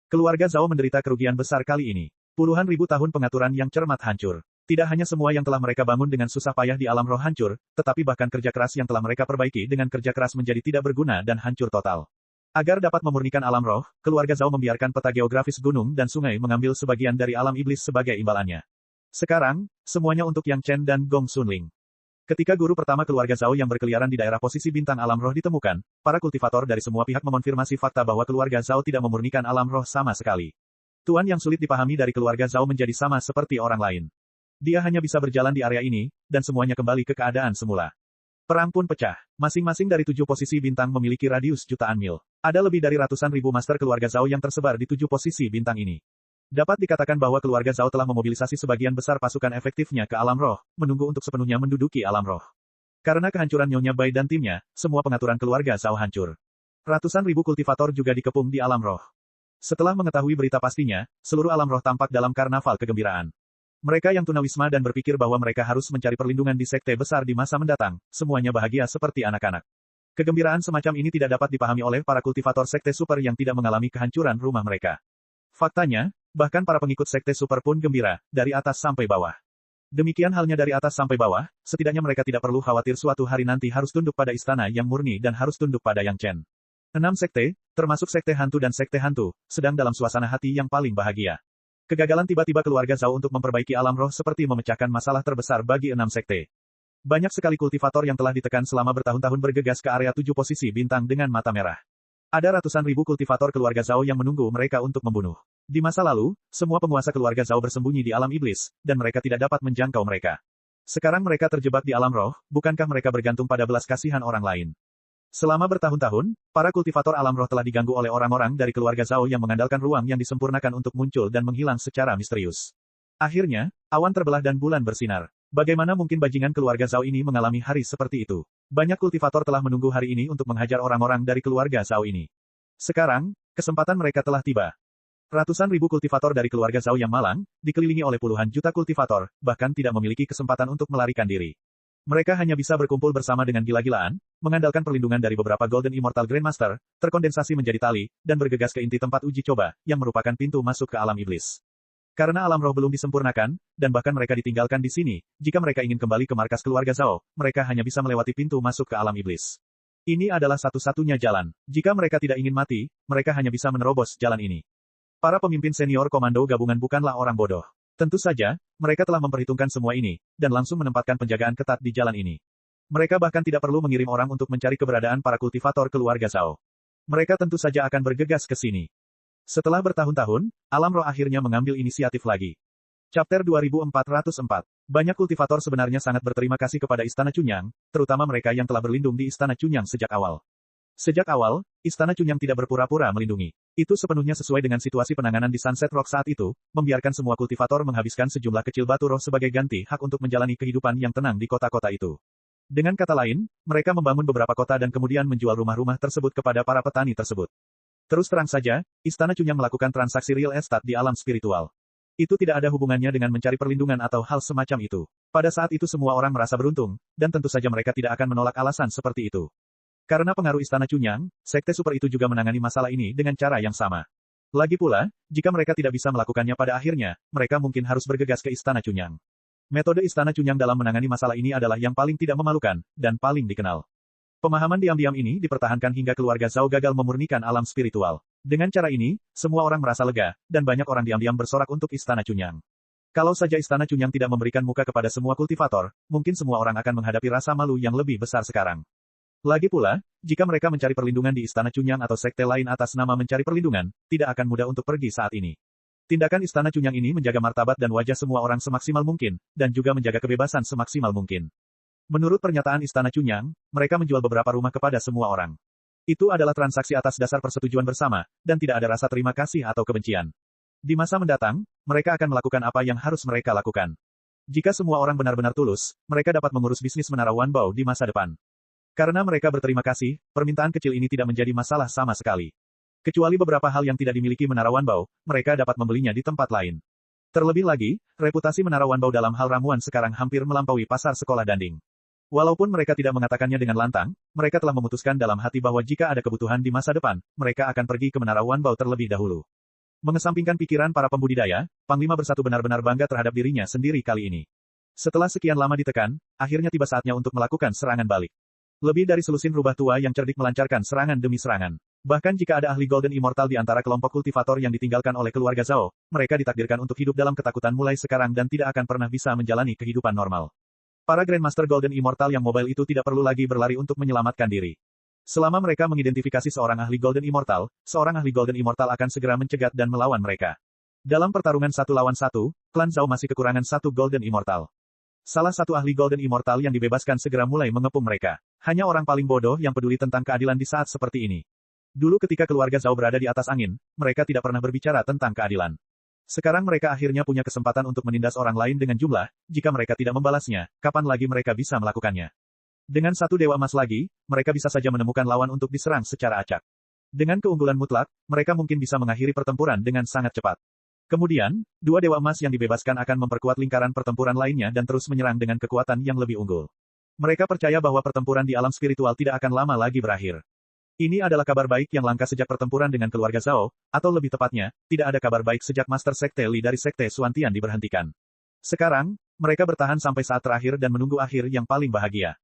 Keluarga Zhao menderita kerugian besar kali ini. Puluhan ribu tahun pengaturan yang cermat hancur. Tidak hanya semua yang telah mereka bangun dengan susah payah di alam roh hancur, tetapi bahkan kerja keras yang telah mereka perbaiki dengan kerja keras menjadi tidak berguna dan hancur total. Agar dapat memurnikan alam roh, keluarga Zhao membiarkan peta geografis gunung dan sungai mengambil sebagian dari alam iblis sebagai imbalannya. Sekarang, semuanya untuk Yang Chen dan Gong Xunling. Ketika guru pertama keluarga Zhao yang berkeliaran di daerah posisi bintang alam roh ditemukan, para kultivator dari semua pihak mengonfirmasi fakta bahwa keluarga Zhao tidak memurnikan alam roh sama sekali. Tuan yang sulit dipahami dari keluarga Zhao menjadi sama seperti orang lain. Dia hanya bisa berjalan di area ini, dan semuanya kembali ke keadaan semula. Perang pun pecah. Masing-masing dari 7 posisi bintang memiliki radius jutaan mil. Ada lebih dari ratusan ribu master keluarga Zhao yang tersebar di 7 posisi bintang ini. Dapat dikatakan bahwa keluarga Zhao telah memobilisasi sebagian besar pasukan efektifnya ke alam roh, menunggu untuk sepenuhnya menduduki alam roh. Karena kehancuran Nyonya Bai dan timnya, semua pengaturan keluarga Zhao hancur. Ratusan ribu kultivator juga dikepung di alam roh. Setelah mengetahui berita pastinya, seluruh alam roh tampak dalam karnaval kegembiraan. Mereka yang tunawisma dan berpikir bahwa mereka harus mencari perlindungan di sekte besar di masa mendatang, semuanya bahagia seperti anak-anak. Kegembiraan semacam ini tidak dapat dipahami oleh para kultivator sekte super yang tidak mengalami kehancuran rumah mereka. Faktanya, bahkan para pengikut sekte super pun gembira, dari atas sampai bawah. Demikian halnya dari atas sampai bawah, setidaknya mereka tidak perlu khawatir suatu hari nanti harus tunduk pada istana yang murni dan harus tunduk pada Yang Chen. 6 sekte, termasuk sekte hantu dan sekte hantu, sedang dalam suasana hati yang paling bahagia. Kegagalan tiba-tiba keluarga Zhao untuk memperbaiki alam roh seperti memecahkan masalah terbesar bagi 6 sekte. Banyak sekali kultivator yang telah ditekan selama bertahun-tahun bergegas ke area 7 posisi bintang dengan mata merah. Ada ratusan ribu kultivator keluarga Zhao yang menunggu mereka untuk membunuh. Di masa lalu, semua penguasa keluarga Zhao bersembunyi di alam iblis, dan mereka tidak dapat menjangkau mereka. Sekarang mereka terjebak di alam roh, bukankah mereka bergantung pada belas kasihan orang lain? Selama bertahun-tahun, para kultivator alam roh telah diganggu oleh orang-orang dari keluarga Zhao yang mengandalkan ruang yang disempurnakan untuk muncul dan menghilang secara misterius. Akhirnya, awan terbelah dan bulan bersinar. Bagaimana mungkin bajingan keluarga Zhao ini mengalami hari seperti itu? Banyak kultivator telah menunggu hari ini untuk menghajar orang-orang dari keluarga Zhao ini. Sekarang, kesempatan mereka telah tiba. Ratusan ribu kultivator dari keluarga Zhao yang malang, dikelilingi oleh puluhan juta kultivator, bahkan tidak memiliki kesempatan untuk melarikan diri. Mereka hanya bisa berkumpul bersama dengan gila-gilaan, mengandalkan perlindungan dari beberapa Golden Immortal Grandmaster, terkondensasi menjadi tali, dan bergegas ke inti tempat uji coba, yang merupakan pintu masuk ke alam iblis. Karena alam roh belum disempurnakan, dan bahkan mereka ditinggalkan di sini, jika mereka ingin kembali ke markas keluarga Zhao, mereka hanya bisa melewati pintu masuk ke alam iblis. Ini adalah satu-satunya jalan. Jika mereka tidak ingin mati, mereka hanya bisa menerobos jalan ini. Para pemimpin senior komando gabungan bukanlah orang bodoh. Tentu saja, mereka telah memperhitungkan semua ini, dan langsung menempatkan penjagaan ketat di jalan ini. Mereka bahkan tidak perlu mengirim orang untuk mencari keberadaan para kultivator keluarga Zhao. Mereka tentu saja akan bergegas ke sini. Setelah bertahun-tahun, alam roh akhirnya mengambil inisiatif lagi. Chapter 2404. Banyak kultivator sebenarnya sangat berterima kasih kepada Istana Chunyang, terutama mereka yang telah berlindung di Istana Chunyang sejak awal. Sejak awal, Istana Chunyang tidak berpura-pura melindungi. Itu sepenuhnya sesuai dengan situasi penanganan di Sunset Rock saat itu, membiarkan semua kultivator menghabiskan sejumlah kecil batu roh sebagai ganti hak untuk menjalani kehidupan yang tenang di kota-kota itu. Dengan kata lain, mereka membangun beberapa kota dan kemudian menjual rumah-rumah tersebut kepada para petani tersebut. Terus terang saja, Istana Chunyang melakukan transaksi real estate di alam spiritual. Itu tidak ada hubungannya dengan mencari perlindungan atau hal semacam itu. Pada saat itu semua orang merasa beruntung, dan tentu saja mereka tidak akan menolak alasan seperti itu. Karena pengaruh Istana Chunyang, sekte super itu juga menangani masalah ini dengan cara yang sama. Lagi pula, jika mereka tidak bisa melakukannya pada akhirnya, mereka mungkin harus bergegas ke Istana Chunyang. Metode Istana Chunyang dalam menangani masalah ini adalah yang paling tidak memalukan, dan paling dikenal. Pemahaman diam-diam ini dipertahankan hingga keluarga Zhao gagal memurnikan alam spiritual. Dengan cara ini, semua orang merasa lega, dan banyak orang diam-diam bersorak untuk Istana Chunyang. Kalau saja Istana Chunyang tidak memberikan muka kepada semua kultivator, mungkin semua orang akan menghadapi rasa malu yang lebih besar sekarang. Lagi pula, jika mereka mencari perlindungan di Istana Chunyang atau sekte lain atas nama mencari perlindungan, tidak akan mudah untuk pergi saat ini. Tindakan Istana Chunyang ini menjaga martabat dan wajah semua orang semaksimal mungkin, dan juga menjaga kebebasan semaksimal mungkin. Menurut pernyataan Istana Chunyang, mereka menjual beberapa rumah kepada semua orang. Itu adalah transaksi atas dasar persetujuan bersama, dan tidak ada rasa terima kasih atau kebencian. Di masa mendatang, mereka akan melakukan apa yang harus mereka lakukan. Jika semua orang benar-benar tulus, mereka dapat mengurus bisnis Menara Wanbao di masa depan. Karena mereka berterima kasih, permintaan kecil ini tidak menjadi masalah sama sekali. Kecuali beberapa hal yang tidak dimiliki Menara Wanbao, mereka dapat membelinya di tempat lain. Terlebih lagi, reputasi Menara Wanbao dalam hal ramuan sekarang hampir melampaui pasar sekolah danding. Walaupun mereka tidak mengatakannya dengan lantang, mereka telah memutuskan dalam hati bahwa jika ada kebutuhan di masa depan, mereka akan pergi ke Menara Wanbao terlebih dahulu. Mengesampingkan pikiran para pembudidaya, Panglima Bersatu benar-benar bangga terhadap dirinya sendiri kali ini. Setelah sekian lama ditekan, akhirnya tiba saatnya untuk melakukan serangan balik. Lebih dari selusin rubah tua yang cerdik melancarkan serangan demi serangan. Bahkan jika ada ahli Golden Immortal di antara kelompok kultivator yang ditinggalkan oleh keluarga Zhao, mereka ditakdirkan untuk hidup dalam ketakutan mulai sekarang dan tidak akan pernah bisa menjalani kehidupan normal. Para Grandmaster Golden Immortal yang mobile itu tidak perlu lagi berlari untuk menyelamatkan diri. Selama mereka mengidentifikasi seorang ahli Golden Immortal, seorang ahli Golden Immortal akan segera mencegat dan melawan mereka. Dalam pertarungan 1 lawan 1, klan Zhao masih kekurangan 1 Golden Immortal. Salah satu ahli Golden Immortal yang dibebaskan segera mulai mengepung mereka. Hanya orang paling bodoh yang peduli tentang keadilan di saat seperti ini. Dulu ketika keluarga Zhao berada di atas angin, mereka tidak pernah berbicara tentang keadilan. Sekarang mereka akhirnya punya kesempatan untuk menindas orang lain dengan jumlah, jika mereka tidak membalasnya, kapan lagi mereka bisa melakukannya? Dengan 1 dewa emas lagi, mereka bisa saja menemukan lawan untuk diserang secara acak. Dengan keunggulan mutlak, mereka mungkin bisa mengakhiri pertempuran dengan sangat cepat. Kemudian, 2 dewa emas yang dibebaskan akan memperkuat lingkaran pertempuran lainnya dan terus menyerang dengan kekuatan yang lebih unggul. Mereka percaya bahwa pertempuran di alam spiritual tidak akan lama lagi berakhir. Ini adalah kabar baik yang langka sejak pertempuran dengan keluarga Zhao, atau lebih tepatnya, tidak ada kabar baik sejak Master Sekte Li dari Sekte Xuantian diberhentikan. Sekarang, mereka bertahan sampai saat terakhir dan menunggu akhir yang paling bahagia.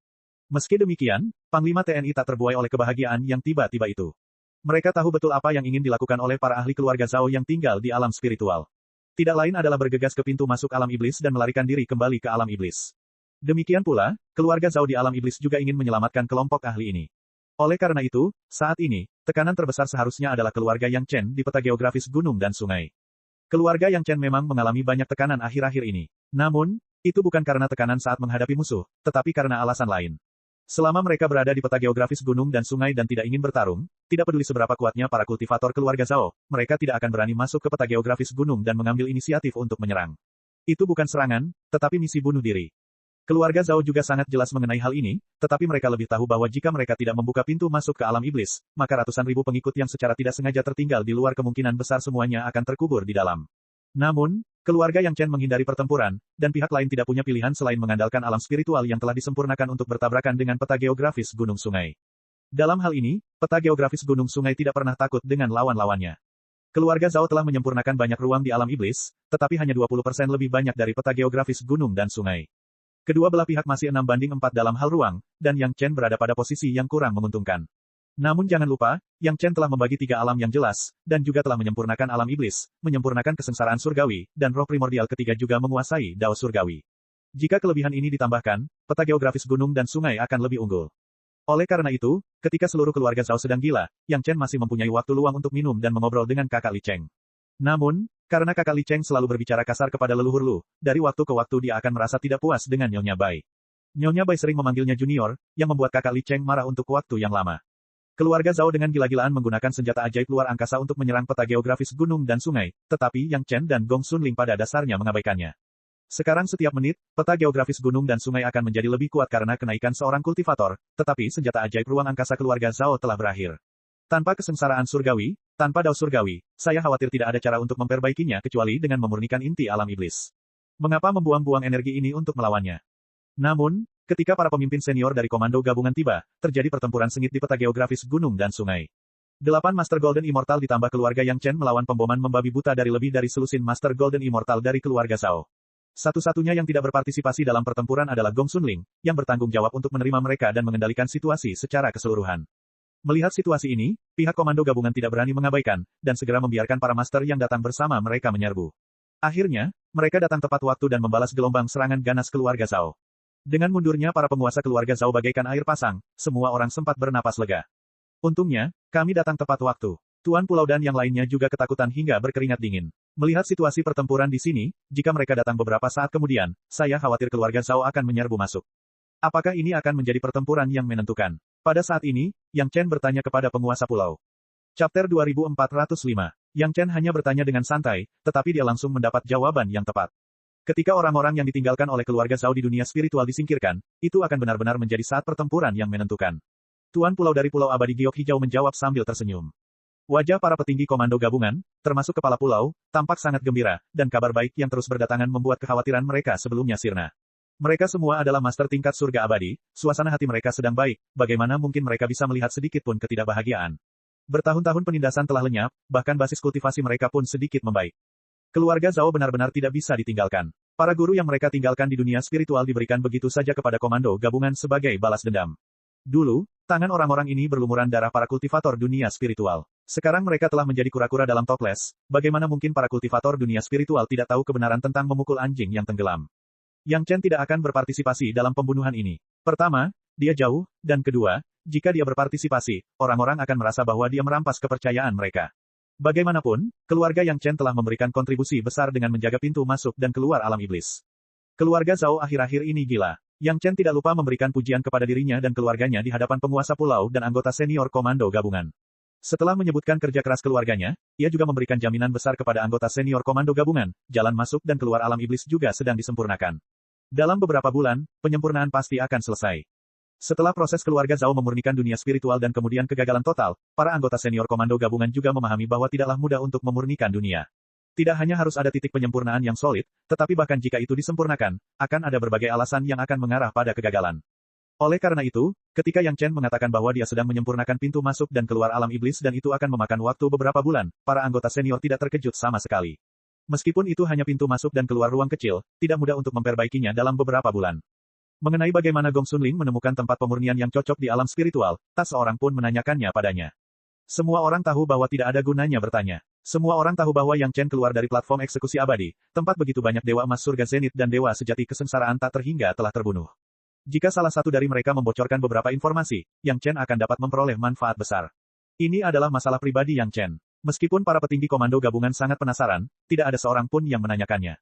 Meski demikian, Panglima TNI tak terbuai oleh kebahagiaan yang tiba-tiba itu. Mereka tahu betul apa yang ingin dilakukan oleh para ahli keluarga Zhao yang tinggal di alam spiritual. Tidak lain adalah bergegas ke pintu masuk alam iblis dan melarikan diri kembali ke alam iblis. Demikian pula, keluarga Zhao di alam iblis juga ingin menyelamatkan kelompok ahli ini. Oleh karena itu, saat ini, tekanan terbesar seharusnya adalah keluarga Yang Chen di peta geografis gunung dan sungai. Keluarga Yang Chen memang mengalami banyak tekanan akhir-akhir ini. Namun, itu bukan karena tekanan saat menghadapi musuh, tetapi karena alasan lain. Selama mereka berada di peta geografis gunung dan sungai dan tidak ingin bertarung, tidak peduli seberapa kuatnya para kultivator keluarga Zhao, mereka tidak akan berani masuk ke peta geografis gunung dan mengambil inisiatif untuk menyerang. Itu bukan serangan, tetapi misi bunuh diri. Keluarga Zhao juga sangat jelas mengenai hal ini, tetapi mereka lebih tahu bahwa jika mereka tidak membuka pintu masuk ke alam iblis, maka ratusan ribu pengikut yang secara tidak sengaja tertinggal di luar kemungkinan besar semuanya akan terkubur di dalam. Namun, keluarga Yang Chen menghindari pertempuran, dan pihak lain tidak punya pilihan selain mengandalkan alam spiritual yang telah disempurnakan untuk bertabrakan dengan peta geografis gunung sungai. Dalam hal ini, peta geografis gunung sungai tidak pernah takut dengan lawan-lawannya. Keluarga Zhao telah menyempurnakan banyak ruang di alam iblis, tetapi hanya 20% lebih banyak dari peta geografis gunung dan sungai. Kedua belah pihak masih 6-4 dalam hal ruang, dan Yang Chen berada pada posisi yang kurang menguntungkan. Namun jangan lupa, Yang Chen telah membagi 3 alam yang jelas, dan juga telah menyempurnakan alam iblis, menyempurnakan kesengsaraan surgawi, dan roh primordial ketiga juga menguasai dao surgawi. Jika kelebihan ini ditambahkan, peta geografis gunung dan sungai akan lebih unggul. Oleh karena itu, ketika seluruh keluarga Zhao sedang gila, Yang Chen masih mempunyai waktu luang untuk minum dan mengobrol dengan kakak Li Cheng. Namun, karena kakak Li Cheng selalu berbicara kasar kepada leluhur Lu, dari waktu ke waktu dia akan merasa tidak puas dengan Nyonya Bai. Nyonya Bai sering memanggilnya junior, yang membuat kakak Li Cheng marah untuk waktu yang lama. Keluarga Zhao dengan gila-gilaan menggunakan senjata ajaib luar angkasa untuk menyerang peta geografis gunung dan sungai, tetapi Yang Chen dan Gong Sunling pada dasarnya mengabaikannya. Sekarang setiap menit, peta geografis gunung dan sungai akan menjadi lebih kuat karena kenaikan seorang kultivator, tetapi senjata ajaib ruang angkasa keluarga Zhao telah berakhir. Tanpa kesengsaraan surgawi, tanpa dao surgawi, saya khawatir tidak ada cara untuk memperbaikinya kecuali dengan memurnikan inti alam iblis. Mengapa membuang-buang energi ini untuk melawannya? Namun, ketika para pemimpin senior dari komando gabungan tiba, terjadi pertempuran sengit di peta geografis gunung dan sungai. 8 Master Golden Immortal ditambah keluarga Yang Chen melawan pemboman membabi buta dari lebih dari selusin Master Golden Immortal dari keluarga Zhao. Satu-satunya yang tidak berpartisipasi dalam pertempuran adalah Gong Xunling, yang bertanggung jawab untuk menerima mereka dan mengendalikan situasi secara keseluruhan. Melihat situasi ini, pihak komando gabungan tidak berani mengabaikan, dan segera membiarkan para master yang datang bersama mereka menyerbu. Akhirnya, mereka datang tepat waktu dan membalas gelombang serangan ganas keluarga Zhao. Dengan mundurnya para penguasa keluarga Zhao bagaikan air pasang, semua orang sempat bernapas lega. Untungnya, kami datang tepat waktu. Tuan Pulau dan yang lainnya juga ketakutan hingga berkeringat dingin. Melihat situasi pertempuran di sini, jika mereka datang beberapa saat kemudian, saya khawatir keluarga Zhao akan menyerbu masuk. Apakah ini akan menjadi pertempuran yang menentukan? Pada saat ini, Yang Chen bertanya kepada penguasa pulau. Chapter 2405. Yang Chen hanya bertanya dengan santai, tetapi dia langsung mendapat jawaban yang tepat. Ketika orang-orang yang ditinggalkan oleh keluarga Zhao di dunia spiritual disingkirkan, itu akan benar-benar menjadi saat pertempuran yang menentukan. Tuan Pulau dari Pulau Abadi Giok Hijau menjawab sambil tersenyum. Wajah para petinggi komando gabungan, termasuk kepala pulau, tampak sangat gembira, dan kabar baik yang terus berdatangan membuat kekhawatiran mereka sebelumnya sirna. Mereka semua adalah master tingkat surga abadi, suasana hati mereka sedang baik, bagaimana mungkin mereka bisa melihat sedikit pun ketidakbahagiaan. Bertahun-tahun penindasan telah lenyap, bahkan basis kultivasi mereka pun sedikit membaik. Keluarga Zhao benar-benar tidak bisa ditinggalkan. Para guru yang mereka tinggalkan di dunia spiritual diberikan begitu saja kepada komando gabungan sebagai balas dendam. Dulu, tangan orang-orang ini berlumuran darah para kultivator dunia spiritual. Sekarang mereka telah menjadi kura-kura dalam toples, bagaimana mungkin para kultivator dunia spiritual tidak tahu kebenaran tentang memukul anjing yang tenggelam. Yang Chen tidak akan berpartisipasi dalam pembunuhan ini. Pertama, dia jauh, dan kedua, jika dia berpartisipasi, orang-orang akan merasa bahwa dia merampas kepercayaan mereka. Bagaimanapun, keluarga Yang Chen telah memberikan kontribusi besar dengan menjaga pintu masuk dan keluar alam iblis. Keluarga Zhao akhir-akhir ini gila. Yang Chen tidak lupa memberikan pujian kepada dirinya dan keluarganya di hadapan penguasa pulau dan anggota senior komando gabungan. Setelah menyebutkan kerja keras keluarganya, ia juga memberikan jaminan besar kepada anggota senior komando gabungan, jalan masuk dan keluar alam iblis juga sedang disempurnakan. Dalam beberapa bulan, penyempurnaan pasti akan selesai. Setelah proses keluarga Zhao memurnikan dunia spiritual dan kemudian kegagalan total, para anggota senior komando gabungan juga memahami bahwa tidaklah mudah untuk memurnikan dunia. Tidak hanya harus ada titik penyempurnaan yang solid, tetapi bahkan jika itu disempurnakan, akan ada berbagai alasan yang akan mengarah pada kegagalan. Oleh karena itu, ketika Yang Chen mengatakan bahwa dia sedang menyempurnakan pintu masuk dan keluar alam iblis dan itu akan memakan waktu beberapa bulan, para anggota senior tidak terkejut sama sekali. Meskipun itu hanya pintu masuk dan keluar ruang kecil, tidak mudah untuk memperbaikinya dalam beberapa bulan. Mengenai bagaimana Gong Xunling menemukan tempat pemurnian yang cocok di alam spiritual, tak seorang pun menanyakannya padanya. Semua orang tahu bahwa tidak ada gunanya bertanya. Semua orang tahu bahwa Yang Chen keluar dari platform eksekusi abadi, tempat begitu banyak dewa emas surga zenit dan dewa sejati kesengsaraan tak terhingga telah terbunuh. Jika salah satu dari mereka membocorkan beberapa informasi, Yang Chen akan dapat memperoleh manfaat besar. Ini adalah masalah pribadi Yang Chen. Meskipun para petinggi komando gabungan sangat penasaran, tidak ada seorang pun yang menanyakannya.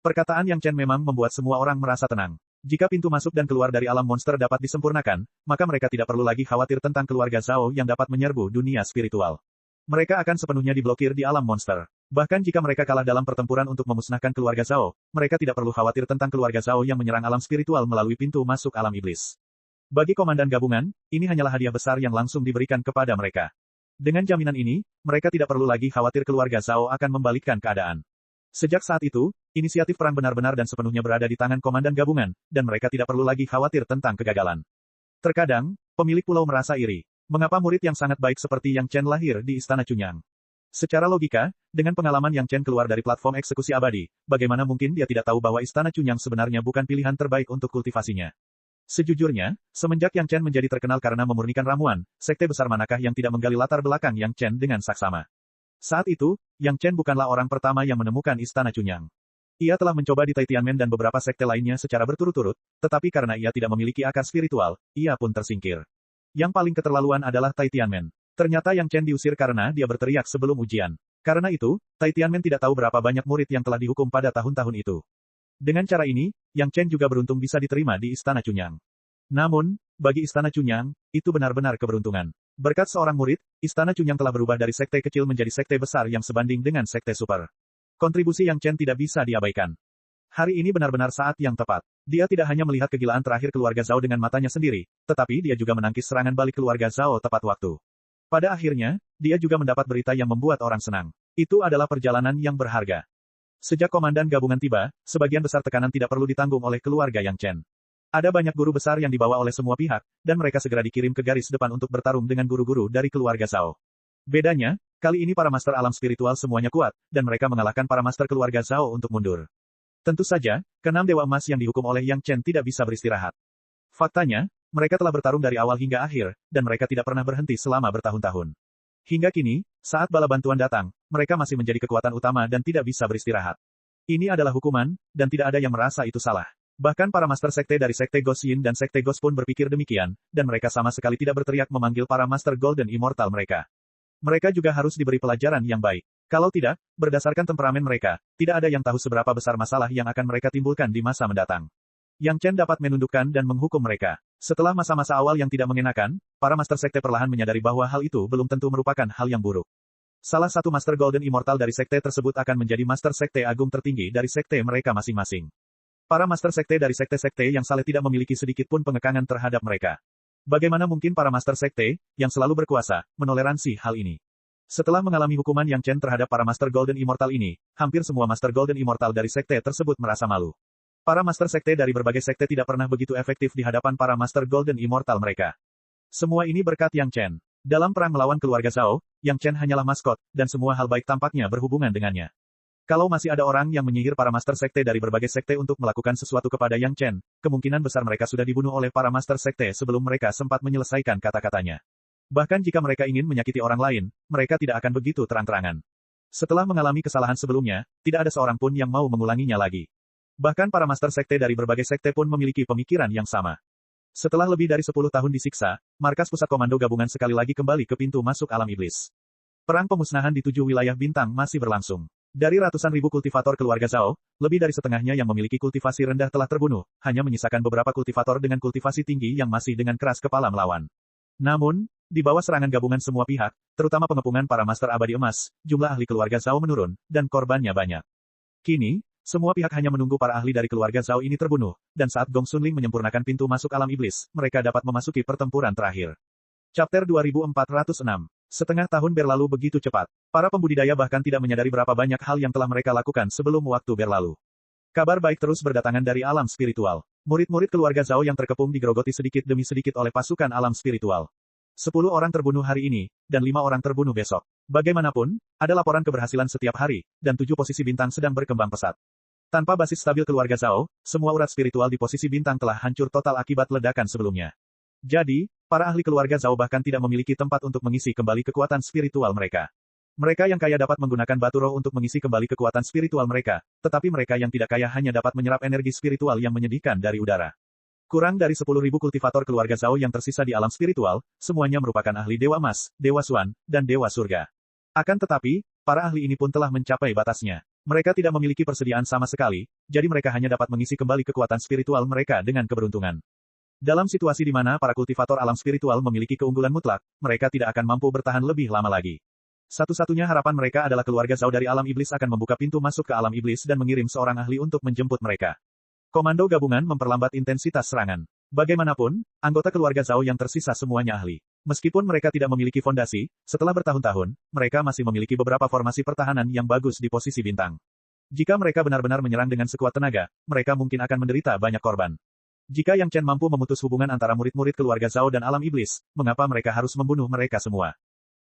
Perkataan Yang Chen memang membuat semua orang merasa tenang. Jika pintu masuk dan keluar dari alam monster dapat disempurnakan, maka mereka tidak perlu lagi khawatir tentang keluarga Zhao yang dapat menyerbu dunia spiritual. Mereka akan sepenuhnya diblokir di alam monster. Bahkan jika mereka kalah dalam pertempuran untuk memusnahkan keluarga Zhao, mereka tidak perlu khawatir tentang keluarga Zhao yang menyerang alam spiritual melalui pintu masuk alam iblis. Bagi komandan gabungan, ini hanyalah hadiah besar yang langsung diberikan kepada mereka. Dengan jaminan ini, mereka tidak perlu lagi khawatir keluarga Zhao akan membalikkan keadaan. Sejak saat itu, inisiatif perang benar-benar dan sepenuhnya berada di tangan komandan gabungan, dan mereka tidak perlu lagi khawatir tentang kegagalan. Terkadang, pemilik pulau merasa iri. Mengapa murid yang sangat baik seperti Yang Chen lahir di Istana Cunyang? Secara logika, dengan pengalaman Yang Chen keluar dari platform eksekusi abadi, bagaimana mungkin dia tidak tahu bahwa Istana Cunyang sebenarnya bukan pilihan terbaik untuk kultivasinya? Sejujurnya, semenjak Yang Chen menjadi terkenal karena memurnikan ramuan, sekte besar manakah yang tidak menggali latar belakang Yang Chen dengan saksama? Saat itu, Yang Chen bukanlah orang pertama yang menemukan Istana Cunyang. Ia telah mencoba di Taitianmen dan beberapa sekte lainnya secara berturut-turut, tetapi karena ia tidak memiliki akar spiritual, ia pun tersingkir. Yang paling keterlaluan adalah Taitianmen. Ternyata Yang Chen diusir karena dia berteriak sebelum ujian. Karena itu, Taitianmen tidak tahu berapa banyak murid yang telah dihukum pada tahun-tahun itu. Dengan cara ini, Yang Chen juga beruntung bisa diterima di Istana Cunyang. Namun, bagi Istana Cunyang, itu benar-benar keberuntungan. Berkat seorang murid, Istana Cunyang telah berubah dari sekte kecil menjadi sekte besar yang sebanding dengan sekte super. Kontribusi Yang Chen tidak bisa diabaikan. Hari ini benar-benar saat yang tepat. Dia tidak hanya melihat kegilaan terakhir keluarga Zhao dengan matanya sendiri, tetapi dia juga menangkis serangan balik keluarga Zhao tepat waktu. Pada akhirnya, dia juga mendapat berita yang membuat orang senang. Itu adalah perjalanan yang berharga. Sejak komandan gabungan tiba, sebagian besar tekanan tidak perlu ditanggung oleh keluarga Yang Chen. Ada banyak guru besar yang dibawa oleh semua pihak, dan mereka segera dikirim ke garis depan untuk bertarung dengan guru-guru dari keluarga Zhao. Bedanya, kali ini para master alam spiritual semuanya kuat, dan mereka mengalahkan para master keluarga Zhao untuk mundur. Tentu saja, keenam Dewa Emas yang dihukum oleh Yang Chen tidak bisa beristirahat. Faktanya, mereka telah bertarung dari awal hingga akhir, dan mereka tidak pernah berhenti selama bertahun-tahun. Hingga kini, saat bala bantuan datang, mereka masih menjadi kekuatan utama dan tidak bisa beristirahat. Ini adalah hukuman, dan tidak ada yang merasa itu salah. Bahkan para master sekte dari Sekte Ghost Yin dan Sekte Ghost pun berpikir demikian, dan mereka sama sekali tidak berteriak memanggil para master Golden Immortal mereka. Mereka juga harus diberi pelajaran yang baik. Kalau tidak, berdasarkan temperamen mereka, tidak ada yang tahu seberapa besar masalah yang akan mereka timbulkan di masa mendatang. Yang Chen dapat menundukkan dan menghukum mereka. Setelah masa-masa awal yang tidak mengenakan, para master sekte perlahan menyadari bahwa hal itu belum tentu merupakan hal yang buruk. Salah satu master Golden Immortal dari sekte tersebut akan menjadi master sekte agung tertinggi dari sekte mereka masing-masing. Para master sekte dari sekte-sekte yang saleh tidak memiliki sedikit pun pengekangan terhadap mereka. Bagaimana mungkin para master sekte, yang selalu berkuasa, menoleransi hal ini? Setelah mengalami hukuman Yang Chen terhadap para master Golden Immortal ini, hampir semua master Golden Immortal dari sekte tersebut merasa malu. Para master sekte dari berbagai sekte tidak pernah begitu efektif di hadapan para master Golden Immortal mereka. Semua ini berkat Yang Chen. Dalam perang melawan keluarga Zhao, Yang Chen hanyalah maskot, dan semua hal baik tampaknya berhubungan dengannya. Kalau masih ada orang yang menyihir para master sekte dari berbagai sekte untuk melakukan sesuatu kepada Yang Chen, kemungkinan besar mereka sudah dibunuh oleh para master sekte sebelum mereka sempat menyelesaikan kata-katanya. Bahkan jika mereka ingin menyakiti orang lain, mereka tidak akan begitu terang-terangan. Setelah mengalami kesalahan sebelumnya, tidak ada seorang pun yang mau mengulanginya lagi. Bahkan para master sekte dari berbagai sekte pun memiliki pemikiran yang sama. Setelah lebih dari 10 tahun disiksa, markas pusat komando gabungan sekali lagi kembali ke pintu masuk alam iblis. Perang pemusnahan di 7 wilayah bintang masih berlangsung. Dari ratusan ribu kultivator keluarga Zhao, lebih dari setengahnya yang memiliki kultivasi rendah telah terbunuh, hanya menyisakan beberapa kultivator dengan kultivasi tinggi yang masih dengan keras kepala melawan. Namun, di bawah serangan gabungan semua pihak, terutama pengepungan para master abadi emas, jumlah ahli keluarga Zhao menurun, dan korbannya banyak. Kini, semua pihak hanya menunggu para ahli dari keluarga Zhao ini terbunuh, dan saat Gong Sunling menyempurnakan pintu masuk alam iblis, mereka dapat memasuki pertempuran terakhir. Chapter 2406. Setengah tahun berlalu begitu cepat. Para pembudidaya bahkan tidak menyadari berapa banyak hal yang telah mereka lakukan sebelum waktu berlalu. Kabar baik terus berdatangan dari alam spiritual. Murid-murid keluarga Zhao yang terkepung digerogoti sedikit demi sedikit oleh pasukan alam spiritual. 10 orang terbunuh hari ini, dan 5 orang terbunuh besok. Bagaimanapun, ada laporan keberhasilan setiap hari, dan 7 posisi bintang sedang berkembang pesat. Tanpa basis stabil keluarga Zhao, semua urat spiritual di posisi bintang telah hancur total akibat ledakan sebelumnya. Jadi, para ahli keluarga Zhao bahkan tidak memiliki tempat untuk mengisi kembali kekuatan spiritual mereka. Mereka yang kaya dapat menggunakan batu roh untuk mengisi kembali kekuatan spiritual mereka, tetapi mereka yang tidak kaya hanya dapat menyerap energi spiritual yang menyedihkan dari udara. Kurang dari 10.000 kultivator keluarga Zhao yang tersisa di alam spiritual, semuanya merupakan ahli Dewa Emas, Dewa Xuan, dan Dewa Surga. Akan tetapi, para ahli ini pun telah mencapai batasnya. Mereka tidak memiliki persediaan sama sekali, jadi mereka hanya dapat mengisi kembali kekuatan spiritual mereka dengan keberuntungan. Dalam situasi di mana para kultivator alam spiritual memiliki keunggulan mutlak, mereka tidak akan mampu bertahan lebih lama lagi. Satu-satunya harapan mereka adalah keluarga Zhao dari alam iblis akan membuka pintu masuk ke alam iblis dan mengirim seorang ahli untuk menjemput mereka. Komando gabungan memperlambat intensitas serangan. Bagaimanapun, anggota keluarga Zhao yang tersisa semuanya ahli. Meskipun mereka tidak memiliki fondasi, setelah bertahun-tahun, mereka masih memiliki beberapa formasi pertahanan yang bagus di posisi bintang. Jika mereka benar-benar menyerang dengan sekuat tenaga, mereka mungkin akan menderita banyak korban. Jika Yang Chen mampu memutus hubungan antara murid-murid keluarga Zhao dan alam iblis, mengapa mereka harus membunuh mereka semua?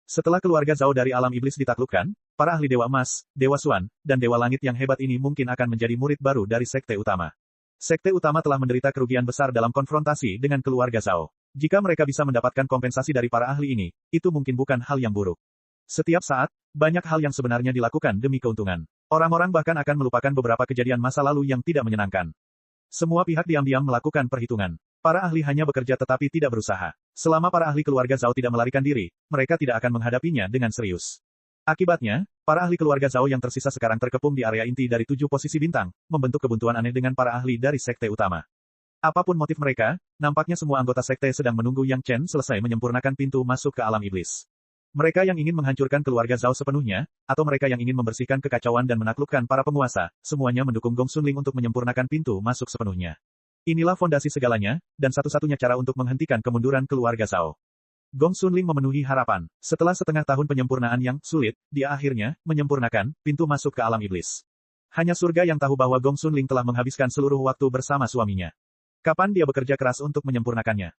Setelah keluarga Zhao dari alam iblis ditaklukkan, para ahli Dewa Emas, Dewa Xuan, dan Dewa Langit yang hebat ini mungkin akan menjadi murid baru dari sekte utama. Sekte utama telah menderita kerugian besar dalam konfrontasi dengan keluarga Zhao. Jika mereka bisa mendapatkan kompensasi dari para ahli ini, itu mungkin bukan hal yang buruk. Setiap saat, banyak hal yang sebenarnya dilakukan demi keuntungan. Orang-orang bahkan akan melupakan beberapa kejadian masa lalu yang tidak menyenangkan. Semua pihak diam-diam melakukan perhitungan. Para ahli hanya bekerja tetapi tidak berusaha. Selama para ahli keluarga Zhao tidak melarikan diri, mereka tidak akan menghadapinya dengan serius. Akibatnya, para ahli keluarga Zhao yang tersisa sekarang terkepung di area inti dari 7 posisi bintang, membentuk kebuntuan aneh dengan para ahli dari sekte utama. Apapun motif mereka, nampaknya semua anggota sekte sedang menunggu Yang Chen selesai menyempurnakan pintu masuk ke alam iblis. Mereka yang ingin menghancurkan keluarga Zhao sepenuhnya, atau mereka yang ingin membersihkan kekacauan dan menaklukkan para penguasa, semuanya mendukung Gong Sunling untuk menyempurnakan pintu masuk sepenuhnya. Inilah fondasi segalanya, dan satu-satunya cara untuk menghentikan kemunduran keluarga Zhao. Gong Sunling memenuhi harapan. Setelah setengah tahun penyempurnaan yang sulit, dia akhirnya menyempurnakan pintu masuk ke alam iblis. Hanya surga yang tahu bahwa Gong Sunling telah menghabiskan seluruh waktu bersama suaminya. Kapan dia bekerja keras untuk menyempurnakannya?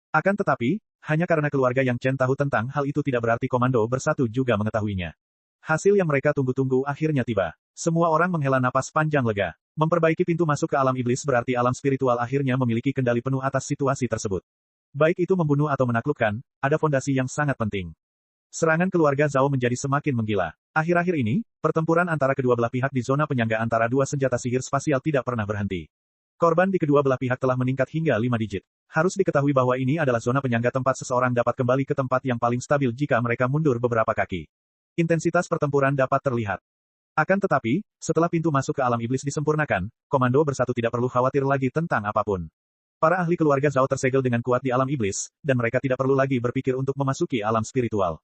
Akan tetapi, hanya karena keluarga Yang Chen tahu tentang hal itu tidak berarti komando bersatu juga mengetahuinya. Hasil yang mereka tunggu-tunggu akhirnya tiba. Semua orang menghela napas panjang lega. Memperbaiki pintu masuk ke alam iblis berarti alam spiritual akhirnya memiliki kendali penuh atas situasi tersebut. Baik itu membunuh atau menaklukkan, ada fondasi yang sangat penting. Serangan keluarga Zhao menjadi semakin menggila. Akhir-akhir ini, pertempuran antara kedua belah pihak di zona penyangga antara dua senjata sihir spasial tidak pernah berhenti. Korban di kedua belah pihak telah meningkat hingga 5 digit. Harus diketahui bahwa ini adalah zona penyangga tempat seseorang dapat kembali ke tempat yang paling stabil jika mereka mundur beberapa kaki. Intensitas pertempuran dapat terlihat. Akan tetapi, setelah pintu masuk ke alam iblis disempurnakan, Komando Bersatu tidak perlu khawatir lagi tentang apapun. Para ahli keluarga Zhao tersegel dengan kuat di alam iblis, dan mereka tidak perlu lagi berpikir untuk memasuki alam spiritual.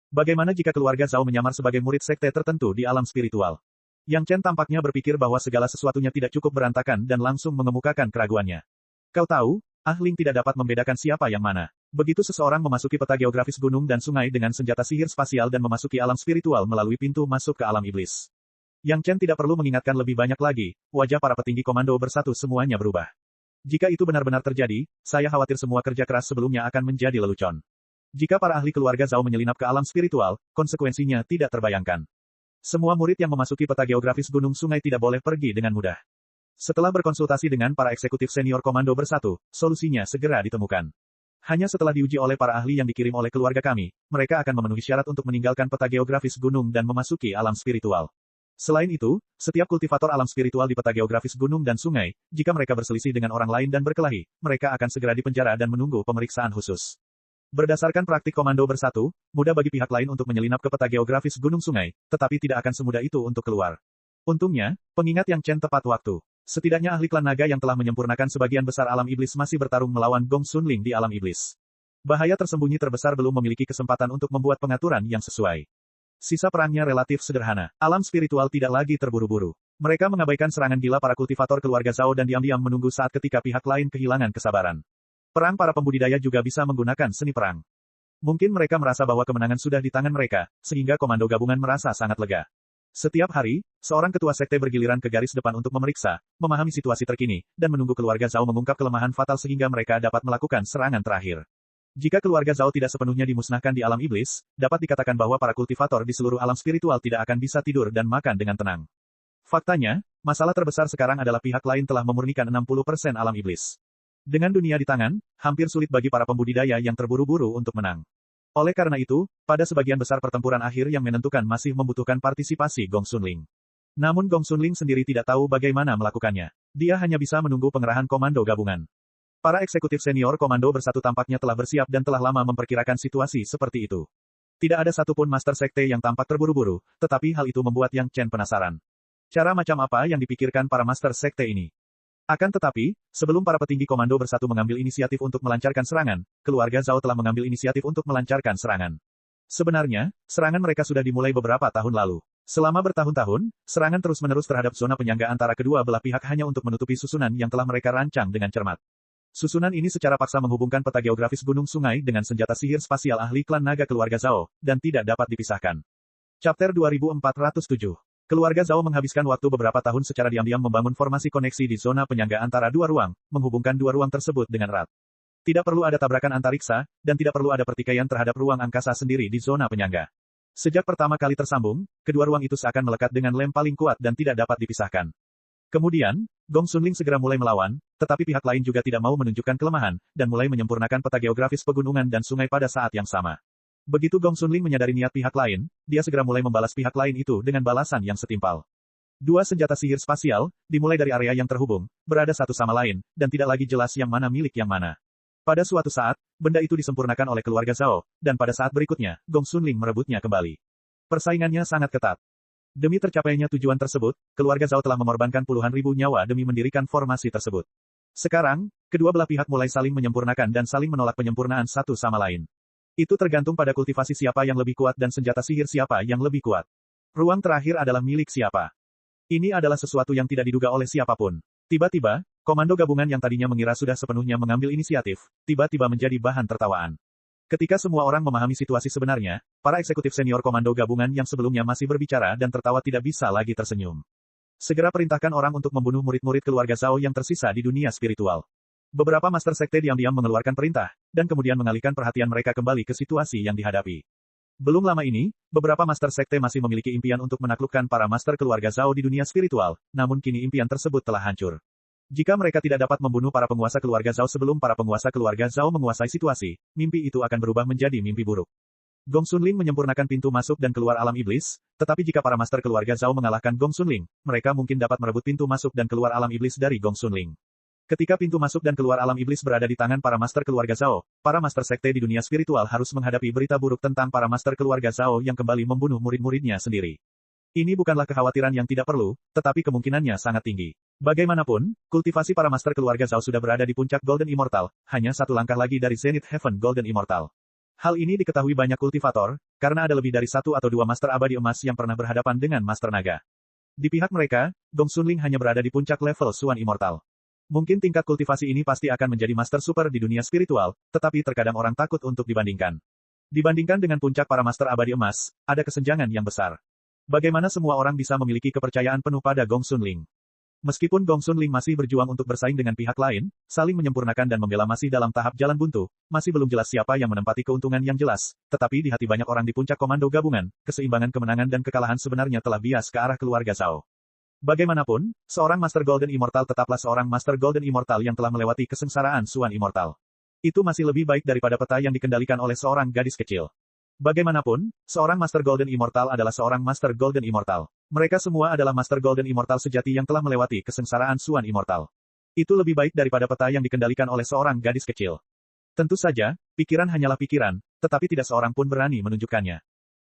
Bagaimana jika keluarga Zhao menyamar sebagai murid sekte tertentu di alam spiritual? Yang Chen tampaknya berpikir bahwa segala sesuatunya tidak cukup berantakan dan langsung mengemukakan keraguannya. Kau tahu, Ah Ling tidak dapat membedakan siapa yang mana. Begitu seseorang memasuki peta geografis gunung dan sungai dengan senjata sihir spasial dan memasuki alam spiritual melalui pintu masuk ke alam iblis. Yang Chen tidak perlu mengingatkan lebih banyak lagi, wajah para petinggi Komando Bersatu semuanya berubah. Jika itu benar-benar terjadi, saya khawatir semua kerja keras sebelumnya akan menjadi lelucon. Jika para ahli keluarga Zhao menyelinap ke alam spiritual, konsekuensinya tidak terbayangkan. Semua murid yang memasuki peta geografis gunung sungai tidak boleh pergi dengan mudah. Setelah berkonsultasi dengan para eksekutif senior Komando Bersatu, solusinya segera ditemukan. Hanya setelah diuji oleh para ahli yang dikirim oleh keluarga kami, mereka akan memenuhi syarat untuk meninggalkan peta geografis gunung dan memasuki alam spiritual. Selain itu, setiap kultivator alam spiritual di peta geografis gunung dan sungai, jika mereka berselisih dengan orang lain dan berkelahi, mereka akan segera dipenjara dan menunggu pemeriksaan khusus. Berdasarkan praktik Komando Bersatu, mudah bagi pihak lain untuk menyelinap ke peta geografis gunung sungai, tetapi tidak akan semudah itu untuk keluar. Untungnya, pengingat Yang Chen tepat waktu. Setidaknya ahli klan naga yang telah menyempurnakan sebagian besar alam iblis masih bertarung melawan Gong Sunling di alam iblis. Bahaya tersembunyi terbesar belum memiliki kesempatan untuk membuat pengaturan yang sesuai. Sisa perangnya relatif sederhana. Alam spiritual tidak lagi terburu-buru. Mereka mengabaikan serangan gila para kultivator keluarga Zhao dan diam-diam menunggu saat ketika pihak lain kehilangan kesabaran. Perang para pembudidaya juga bisa menggunakan seni perang. Mungkin mereka merasa bahwa kemenangan sudah di tangan mereka, sehingga komando gabungan merasa sangat lega. Setiap hari, seorang ketua sekte bergiliran ke garis depan untuk memeriksa, memahami situasi terkini, dan menunggu keluarga Zhao mengungkap kelemahan fatal sehingga mereka dapat melakukan serangan terakhir. Jika keluarga Zhao tidak sepenuhnya dimusnahkan di alam iblis, dapat dikatakan bahwa para kultivator di seluruh alam spiritual tidak akan bisa tidur dan makan dengan tenang. Faktanya, masalah terbesar sekarang adalah pihak lain telah memurnikan 60% alam iblis. Dengan dunia di tangan, hampir sulit bagi para pembudidaya yang terburu-buru untuk menang. Oleh karena itu, pada sebagian besar pertempuran akhir yang menentukan masih membutuhkan partisipasi Gong Sunling. Namun Gong Sunling sendiri tidak tahu bagaimana melakukannya. Dia hanya bisa menunggu pengerahan komando gabungan. Para eksekutif senior Komando Bersatu tampaknya telah bersiap dan telah lama memperkirakan situasi seperti itu. Tidak ada satupun master sekte yang tampak terburu-buru, tetapi hal itu membuat Yang Chen penasaran. Cara macam apa yang dipikirkan para master sekte ini? Akan tetapi, sebelum para petinggi Komando Bersatu mengambil inisiatif untuk melancarkan serangan, keluarga Zhao telah mengambil inisiatif untuk melancarkan serangan. Sebenarnya, serangan mereka sudah dimulai beberapa tahun lalu. Selama bertahun-tahun, serangan terus-menerus terhadap zona penyangga antara kedua belah pihak hanya untuk menutupi susunan yang telah mereka rancang dengan cermat. Susunan ini secara paksa menghubungkan peta geografis gunung sungai dengan senjata sihir spasial ahli klan naga keluarga Zhao, dan tidak dapat dipisahkan. Chapter 2407. Keluarga Zhao menghabiskan waktu beberapa tahun secara diam-diam membangun formasi koneksi di zona penyangga antara dua ruang, menghubungkan dua ruang tersebut dengan erat. Tidak perlu ada tabrakan antariksa, dan tidak perlu ada pertikaian terhadap ruang angkasa sendiri di zona penyangga. Sejak pertama kali tersambung, kedua ruang itu seakan melekat dengan lem paling kuat dan tidak dapat dipisahkan. Kemudian, Gong Sunling segera mulai melawan, tetapi pihak lain juga tidak mau menunjukkan kelemahan, dan mulai menyempurnakan peta geografis pegunungan dan sungai pada saat yang sama. Begitu Gong Sunling menyadari niat pihak lain, dia segera mulai membalas pihak lain itu dengan balasan yang setimpal. Dua senjata sihir spasial, dimulai dari area yang terhubung, berada satu sama lain, dan tidak lagi jelas yang mana milik yang mana. Pada suatu saat, benda itu disempurnakan oleh keluarga Zhao, dan pada saat berikutnya, Gong Sunling merebutnya kembali. Persaingannya sangat ketat. Demi tercapainya tujuan tersebut, keluarga Zhao telah mengorbankan puluhan ribu nyawa demi mendirikan formasi tersebut. Sekarang, kedua belah pihak mulai saling menyempurnakan dan saling menolak penyempurnaan satu sama lain. Itu tergantung pada kultivasi siapa yang lebih kuat dan senjata sihir siapa yang lebih kuat. Ruang terakhir adalah milik siapa. Ini adalah sesuatu yang tidak diduga oleh siapapun. Tiba-tiba, komando gabungan yang tadinya mengira sudah sepenuhnya mengambil inisiatif, tiba-tiba menjadi bahan tertawaan. Ketika semua orang memahami situasi sebenarnya, para eksekutif senior komando gabungan yang sebelumnya masih berbicara dan tertawa tidak bisa lagi tersenyum. Segera perintahkan orang untuk membunuh murid-murid keluarga Zhao yang tersisa di dunia spiritual. Beberapa master sekte diam-diam mengeluarkan perintah, dan kemudian mengalihkan perhatian mereka kembali ke situasi yang dihadapi. Belum lama ini, beberapa Master Sekte masih memiliki impian untuk menaklukkan para Master keluarga Zhao di dunia spiritual, namun kini impian tersebut telah hancur. Jika mereka tidak dapat membunuh para penguasa keluarga Zhao sebelum para penguasa keluarga Zhao menguasai situasi, mimpi itu akan berubah menjadi mimpi buruk. Gong Xunling menyempurnakan pintu masuk dan keluar alam iblis, tetapi jika para Master keluarga Zhao mengalahkan Gong Xunling, mereka mungkin dapat merebut pintu masuk dan keluar alam iblis dari Gong Xunling. Ketika pintu masuk dan keluar alam iblis berada di tangan para Master keluarga Zhao, para Master Sekte di dunia spiritual harus menghadapi berita buruk tentang para Master keluarga Zhao yang kembali membunuh murid-muridnya sendiri. Ini bukanlah kekhawatiran yang tidak perlu, tetapi kemungkinannya sangat tinggi. Bagaimanapun, kultivasi para Master keluarga Zhao sudah berada di puncak Golden Immortal, hanya satu langkah lagi dari Zenith Heaven Golden Immortal. Hal ini diketahui banyak kultivator, karena ada lebih dari satu atau dua Master abadi emas yang pernah berhadapan dengan Master Naga. Di pihak mereka, Gong Xunling hanya berada di puncak level Suan Immortal. Mungkin tingkat kultivasi ini pasti akan menjadi Master Super di dunia spiritual, tetapi terkadang orang takut untuk dibandingkan. Dibandingkan dengan puncak para Master abadi emas, ada kesenjangan yang besar. Bagaimana semua orang bisa memiliki kepercayaan penuh pada Gong Xunling? Meskipun Gong Xunling masih berjuang untuk bersaing dengan pihak lain, saling menyempurnakan dan membela masih dalam tahap jalan buntu, masih belum jelas siapa yang menempati keuntungan yang jelas, tetapi di hati banyak orang di puncak komando gabungan, keseimbangan kemenangan dan kekalahan sebenarnya telah bias ke arah keluarga Zhao. Bagaimanapun, seorang Master Golden Immortal tetaplah seorang Master Golden Immortal yang telah melewati kesengsaraan Suan Immortal. Itu masih lebih baik daripada peta yang dikendalikan oleh seorang gadis kecil. Bagaimanapun, seorang Master Golden Immortal adalah seorang Master Golden Immortal. Mereka semua adalah Master Golden Immortal sejati yang telah melewati kesengsaraan Suan Immortal. Itu lebih baik daripada peta yang dikendalikan oleh seorang gadis kecil. Tentu saja, pikiran hanyalah pikiran, tetapi tidak seorang pun berani menunjukkannya.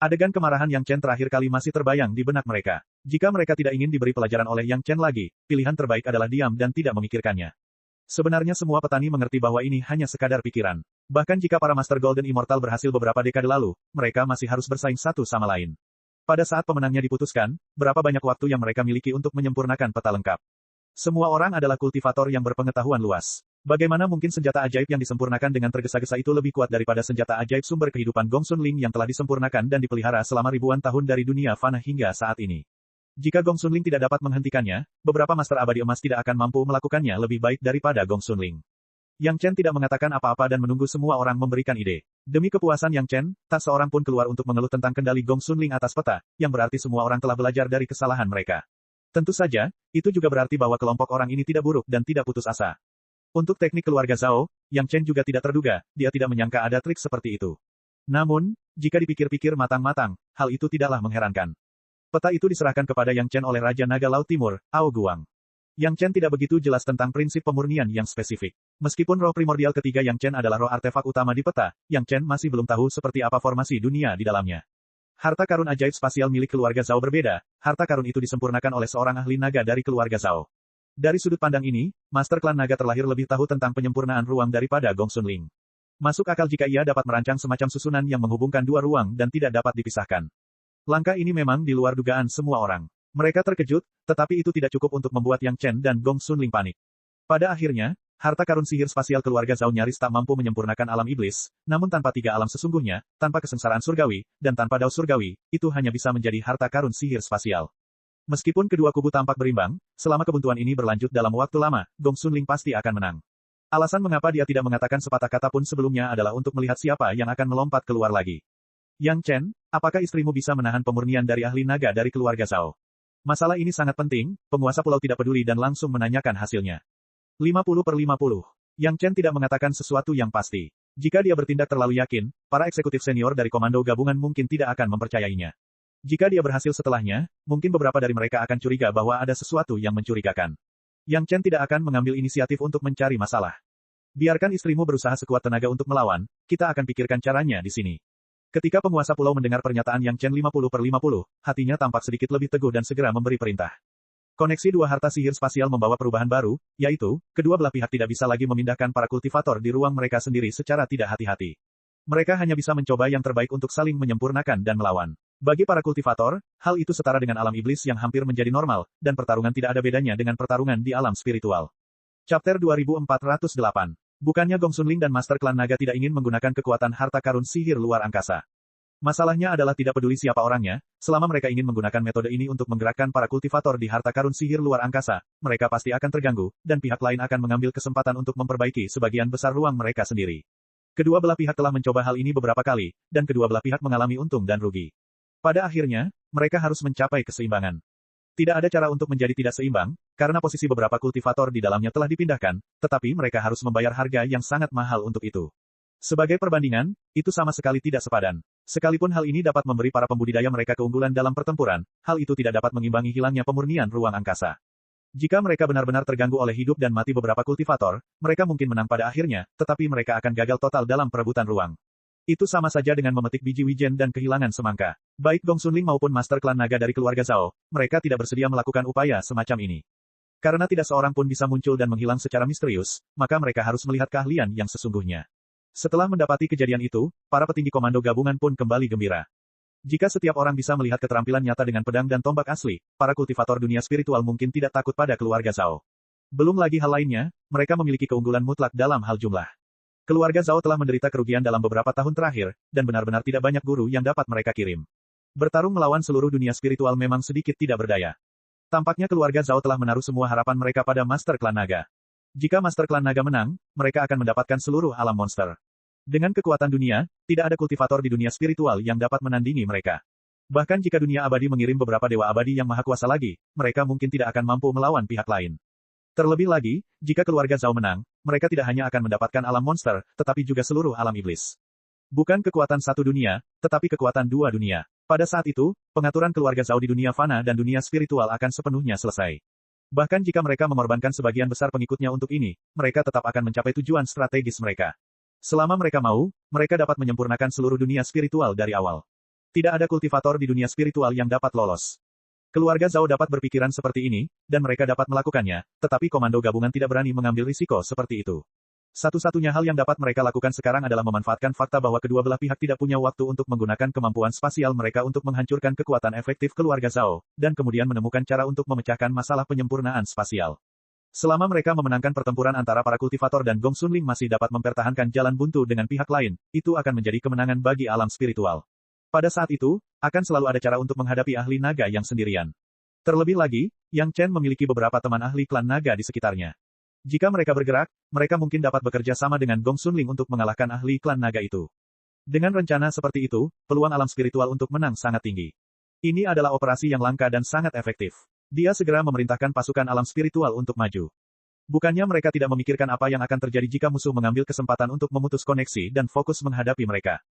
Adegan kemarahan Yang Chen terakhir kali masih terbayang di benak mereka. Jika mereka tidak ingin diberi pelajaran oleh Yang Chen lagi, pilihan terbaik adalah diam dan tidak memikirkannya. Sebenarnya semua petani mengerti bahwa ini hanya sekadar pikiran. Bahkan jika para Master Golden Immortal berhasil beberapa dekade lalu, mereka masih harus bersaing satu sama lain. Pada saat pemenangnya diputuskan, berapa banyak waktu yang mereka miliki untuk menyempurnakan peta lengkap. Semua orang adalah kultivator yang berpengetahuan luas. Bagaimana mungkin senjata ajaib yang disempurnakan dengan tergesa-gesa itu lebih kuat daripada senjata ajaib sumber kehidupan Gong Xunling yang telah disempurnakan dan dipelihara selama ribuan tahun dari dunia fana hingga saat ini? Jika Gong Xunling tidak dapat menghentikannya, beberapa Master Abadi Emas tidak akan mampu melakukannya lebih baik daripada Gong Xunling. Yang Chen tidak mengatakan apa-apa dan menunggu semua orang memberikan ide. Demi kepuasan Yang Chen, tak seorang pun keluar untuk mengeluh tentang kendali Gong Xunling atas peta, yang berarti semua orang telah belajar dari kesalahan mereka. Tentu saja, itu juga berarti bahwa kelompok orang ini tidak buruk dan tidak putus asa. Untuk teknik keluarga Zhao, Yang Chen juga tidak terduga, dia tidak menyangka ada trik seperti itu. Namun, jika dipikir-pikir matang-matang, hal itu tidaklah mengherankan. Peta itu diserahkan kepada Yang Chen oleh Raja Naga Laut Timur, Ao Guang. Yang Chen tidak begitu jelas tentang prinsip pemurnian yang spesifik. Meskipun roh primordial ketiga Yang Chen adalah roh artefak utama di peta, Yang Chen masih belum tahu seperti apa formasi dunia di dalamnya. Harta karun ajaib spasial milik keluarga Zhao berbeda, harta karun itu disempurnakan oleh seorang ahli naga dari keluarga Zhao. Dari sudut pandang ini, Master Klan Naga terlahir lebih tahu tentang penyempurnaan ruang daripada Gong Xunling. Masuk akal jika ia dapat merancang semacam susunan yang menghubungkan dua ruang dan tidak dapat dipisahkan. Langkah ini memang di luar dugaan semua orang. Mereka terkejut, tetapi itu tidak cukup untuk membuat Yang Chen dan Gong Xunling panik. Pada akhirnya, harta karun sihir spasial keluarga Zhao nyaris tak mampu menyempurnakan alam iblis, namun tanpa tiga alam sesungguhnya, tanpa kesengsaraan surgawi, dan tanpa dao surgawi, itu hanya bisa menjadi harta karun sihir spasial. Meskipun kedua kubu tampak berimbang, selama kebuntuan ini berlanjut dalam waktu lama, Gong Xunling pasti akan menang. Alasan mengapa dia tidak mengatakan sepatah kata pun sebelumnya adalah untuk melihat siapa yang akan melompat keluar lagi. Yang Chen, apakah istrimu bisa menahan pemurnian dari ahli naga dari keluarga Zhao? Masalah ini sangat penting, penguasa pulau tidak peduli dan langsung menanyakan hasilnya. 50/50. Yang Chen tidak mengatakan sesuatu yang pasti. Jika dia bertindak terlalu yakin, para eksekutif senior dari komando gabungan mungkin tidak akan mempercayainya. Jika dia berhasil setelahnya, mungkin beberapa dari mereka akan curiga bahwa ada sesuatu yang mencurigakan. Yang Chen tidak akan mengambil inisiatif untuk mencari masalah. Biarkan istrimu berusaha sekuat tenaga untuk melawan, kita akan pikirkan caranya di sini. Ketika penguasa pulau mendengar pernyataan Yang Chen 50/50, hatinya tampak sedikit lebih teguh dan segera memberi perintah. Koneksi dua harta sihir spasial membawa perubahan baru, yaitu, kedua belah pihak tidak bisa lagi memindahkan para kultivator di ruang mereka sendiri secara tidak hati-hati. Mereka hanya bisa mencoba yang terbaik untuk saling menyempurnakan dan melawan. Bagi para kultivator, hal itu setara dengan alam iblis yang hampir menjadi normal, dan pertarungan tidak ada bedanya dengan pertarungan di alam spiritual. Chapter 2408. Bukannya Gong Xunling dan Master Klan Naga tidak ingin menggunakan kekuatan harta karun sihir luar angkasa. Masalahnya adalah tidak peduli siapa orangnya, selama mereka ingin menggunakan metode ini untuk menggerakkan para kultivator di harta karun sihir luar angkasa, mereka pasti akan terganggu, dan pihak lain akan mengambil kesempatan untuk memperbaiki sebagian besar ruang mereka sendiri. Kedua belah pihak telah mencoba hal ini beberapa kali, dan kedua belah pihak mengalami untung dan rugi. Pada akhirnya, mereka harus mencapai keseimbangan. Tidak ada cara untuk menjadi tidak seimbang, karena posisi beberapa kultivator di dalamnya telah dipindahkan, tetapi mereka harus membayar harga yang sangat mahal untuk itu. Sebagai perbandingan, itu sama sekali tidak sepadan. Sekalipun hal ini dapat memberi para pembudidaya mereka keunggulan dalam pertempuran, hal itu tidak dapat mengimbangi hilangnya pemurnian ruang angkasa. Jika mereka benar-benar terganggu oleh hidup dan mati beberapa kultivator, mereka mungkin menang pada akhirnya, tetapi mereka akan gagal total dalam perebutan ruang. Itu sama saja dengan memetik biji wijen dan kehilangan semangka. Baik Gong Xunling maupun Master Klan Naga dari keluarga Zhao, mereka tidak bersedia melakukan upaya semacam ini. Karena tidak seorang pun bisa muncul dan menghilang secara misterius, maka mereka harus melihat keahlian yang sesungguhnya. Setelah mendapati kejadian itu, para petinggi komando gabungan pun kembali gembira. Jika setiap orang bisa melihat keterampilan nyata dengan pedang dan tombak asli, para kultivator dunia spiritual mungkin tidak takut pada keluarga Zhao. Belum lagi hal lainnya, mereka memiliki keunggulan mutlak dalam hal jumlah. Keluarga Zhao telah menderita kerugian dalam beberapa tahun terakhir, dan benar-benar tidak banyak guru yang dapat mereka kirim. Bertarung melawan seluruh dunia spiritual memang sedikit tidak berdaya. Tampaknya keluarga Zhao telah menaruh semua harapan mereka pada Master Klan Naga. Jika Master Klan Naga menang, mereka akan mendapatkan seluruh alam monster. Dengan kekuatan dunia, tidak ada kultivator di dunia spiritual yang dapat menandingi mereka. Bahkan jika dunia abadi mengirim beberapa dewa abadi yang maha kuasa lagi, mereka mungkin tidak akan mampu melawan pihak lain. Terlebih lagi, jika keluarga Zhao menang, mereka tidak hanya akan mendapatkan alam monster, tetapi juga seluruh alam iblis. Bukan kekuatan satu dunia, tetapi kekuatan dua dunia. Pada saat itu, pengaturan keluarga Zhao di dunia fana dan dunia spiritual akan sepenuhnya selesai. Bahkan jika mereka mengorbankan sebagian besar pengikutnya untuk ini, mereka tetap akan mencapai tujuan strategis mereka. Selama mereka mau, mereka dapat menyempurnakan seluruh dunia spiritual dari awal. Tidak ada kultivator di dunia spiritual yang dapat lolos. Keluarga Zhao dapat berpikiran seperti ini, dan mereka dapat melakukannya, tetapi komando gabungan tidak berani mengambil risiko seperti itu. Satu-satunya hal yang dapat mereka lakukan sekarang adalah memanfaatkan fakta bahwa kedua belah pihak tidak punya waktu untuk menggunakan kemampuan spasial mereka untuk menghancurkan kekuatan efektif keluarga Zhao, dan kemudian menemukan cara untuk memecahkan masalah penyempurnaan spasial. Selama mereka memenangkan pertempuran antara para kultivator dan Gong Xunling masih dapat mempertahankan jalan buntu dengan pihak lain, itu akan menjadi kemenangan bagi alam spiritual. Pada saat itu, akan selalu ada cara untuk menghadapi ahli naga yang sendirian. Terlebih lagi, Yang Chen memiliki beberapa teman ahli klan naga di sekitarnya. Jika mereka bergerak, mereka mungkin dapat bekerja sama dengan Gong Xunling untuk mengalahkan ahli klan naga itu. Dengan rencana seperti itu, peluang alam spiritual untuk menang sangat tinggi. Ini adalah operasi yang langka dan sangat efektif. Dia segera memerintahkan pasukan alam spiritual untuk maju. Bukannya mereka tidak memikirkan apa yang akan terjadi jika musuh mengambil kesempatan untuk memutus koneksi dan fokus menghadapi mereka.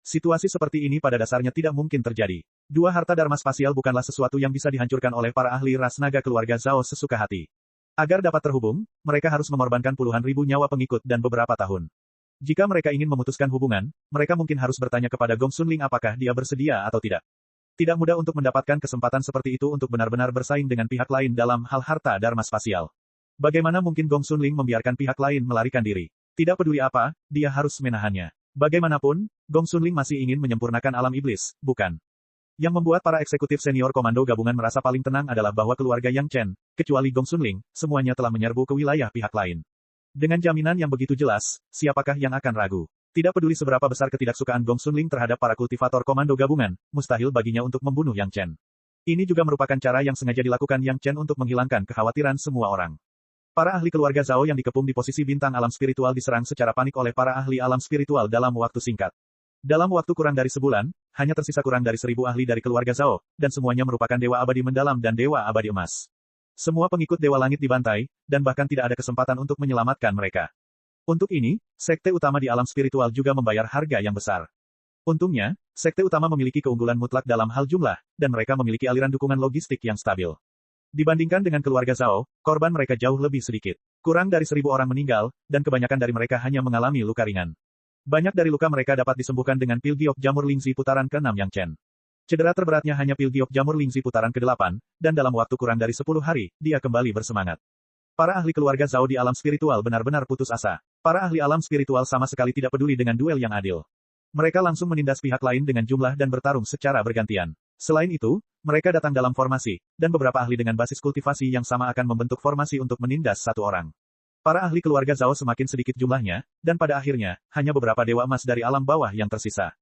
Situasi seperti ini pada dasarnya tidak mungkin terjadi. Dua harta dharma spasial bukanlah sesuatu yang bisa dihancurkan oleh para ahli ras naga keluarga Zhao sesuka hati. Agar dapat terhubung, mereka harus mengorbankan puluhan ribu nyawa pengikut dan beberapa tahun. Jika mereka ingin memutuskan hubungan, mereka mungkin harus bertanya kepada Gong Xunling apakah dia bersedia atau tidak. Tidak mudah untuk mendapatkan kesempatan seperti itu untuk benar-benar bersaing dengan pihak lain dalam hal harta dharma spasial. Bagaimana mungkin Gong Xunling membiarkan pihak lain melarikan diri? Tidak peduli apa, dia harus menahannya. Bagaimanapun, Gong Xunling masih ingin menyempurnakan alam iblis, bukan? Yang membuat para eksekutif senior komando gabungan merasa paling tenang adalah bahwa keluarga Yang Chen, kecuali Gong Xunling, semuanya telah menyerbu ke wilayah pihak lain. Dengan jaminan yang begitu jelas, siapakah yang akan ragu? Tidak peduli seberapa besar ketidaksukaan Gong Xunling terhadap para kultivator komando gabungan, mustahil baginya untuk membunuh Yang Chen. Ini juga merupakan cara yang sengaja dilakukan Yang Chen untuk menghilangkan kekhawatiran semua orang. Para ahli keluarga Zhao yang dikepung di posisi bintang alam spiritual diserang secara panik oleh para ahli alam spiritual dalam waktu singkat. Dalam waktu kurang dari sebulan, hanya tersisa kurang dari 1000 ahli dari keluarga Zhao, dan semuanya merupakan dewa abadi mendalam dan dewa abadi emas. Semua pengikut dewa langit dibantai, dan bahkan tidak ada kesempatan untuk menyelamatkan mereka. Untuk ini, sekte utama di alam spiritual juga membayar harga yang besar. Untungnya, sekte utama memiliki keunggulan mutlak dalam hal jumlah, dan mereka memiliki aliran dukungan logistik yang stabil. Dibandingkan dengan keluarga Zhao, korban mereka jauh lebih sedikit. Kurang dari 1000 orang meninggal, dan kebanyakan dari mereka hanya mengalami luka ringan. Banyak dari luka mereka dapat disembuhkan dengan pil giok jamur Lingzi putaran ke-6 Yang Chen. Cedera terberatnya hanya pil giok jamur Lingzi putaran ke-8, dan dalam waktu kurang dari 10 hari, dia kembali bersemangat. Para ahli keluarga Zhao di alam spiritual benar-benar putus asa. Para ahli alam spiritual sama sekali tidak peduli dengan duel yang adil. Mereka langsung menindas pihak lain dengan jumlah dan bertarung secara bergantian. Selain itu, mereka datang dalam formasi, dan beberapa ahli dengan basis kultivasi yang sama akan membentuk formasi untuk menindas satu orang. Para ahli keluarga Zhao semakin sedikit jumlahnya, dan pada akhirnya, hanya beberapa dewa emas dari alam bawah yang tersisa.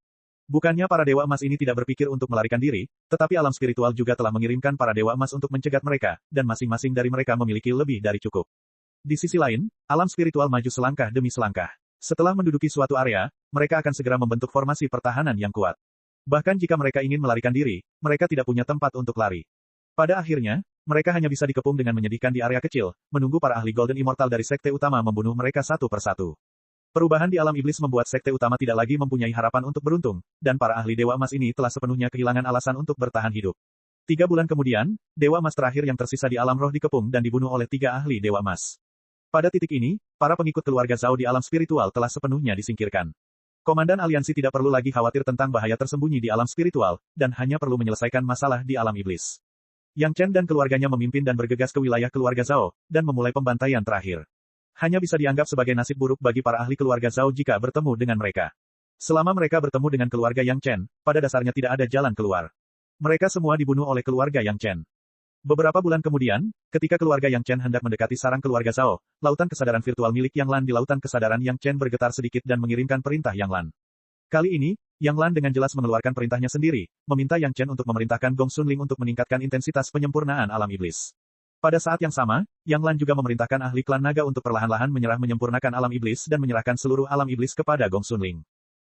Bukannya para dewa emas ini tidak berpikir untuk melarikan diri, tetapi alam spiritual juga telah mengirimkan para dewa emas untuk mencegat mereka, dan masing-masing dari mereka memiliki lebih dari cukup. Di sisi lain, alam spiritual maju selangkah demi selangkah. Setelah menduduki suatu area, mereka akan segera membentuk formasi pertahanan yang kuat. Bahkan jika mereka ingin melarikan diri, mereka tidak punya tempat untuk lari. Pada akhirnya, mereka hanya bisa dikepung dengan menyedihkan di area kecil, menunggu para ahli Golden Immortal dari sekte utama membunuh mereka satu persatu. Perubahan di alam iblis membuat sekte utama tidak lagi mempunyai harapan untuk beruntung, dan para ahli Dewa Emas ini telah sepenuhnya kehilangan alasan untuk bertahan hidup. 3 bulan kemudian, Dewa Emas terakhir yang tersisa di alam roh dikepung dan dibunuh oleh 3 ahli Dewa Emas. Pada titik ini, para pengikut keluarga Zhao di alam spiritual telah sepenuhnya disingkirkan. Komandan aliansi tidak perlu lagi khawatir tentang bahaya tersembunyi di alam spiritual, dan hanya perlu menyelesaikan masalah di alam iblis. Yang Chen dan keluarganya memimpin dan bergegas ke wilayah keluarga Zhao, dan memulai pembantaian terakhir. Hanya bisa dianggap sebagai nasib buruk bagi para ahli keluarga Zhao jika bertemu dengan mereka. Selama mereka bertemu dengan keluarga Yang Chen, pada dasarnya tidak ada jalan keluar. Mereka semua dibunuh oleh keluarga Yang Chen. Beberapa bulan kemudian, ketika keluarga Yang Chen hendak mendekati sarang keluarga Zhao, lautan kesadaran virtual milik Yang Lan di lautan kesadaran Yang Chen bergetar sedikit dan mengirimkan perintah Yang Lan. Kali ini, Yang Lan dengan jelas mengeluarkan perintahnya sendiri, meminta Yang Chen untuk memerintahkan Gong Sunling untuk meningkatkan intensitas penyempurnaan alam iblis. Pada saat yang sama, Yang Lan juga memerintahkan ahli klan naga untuk perlahan-lahan menyempurnakan alam iblis dan menyerahkan seluruh alam iblis kepada Gong Sunling.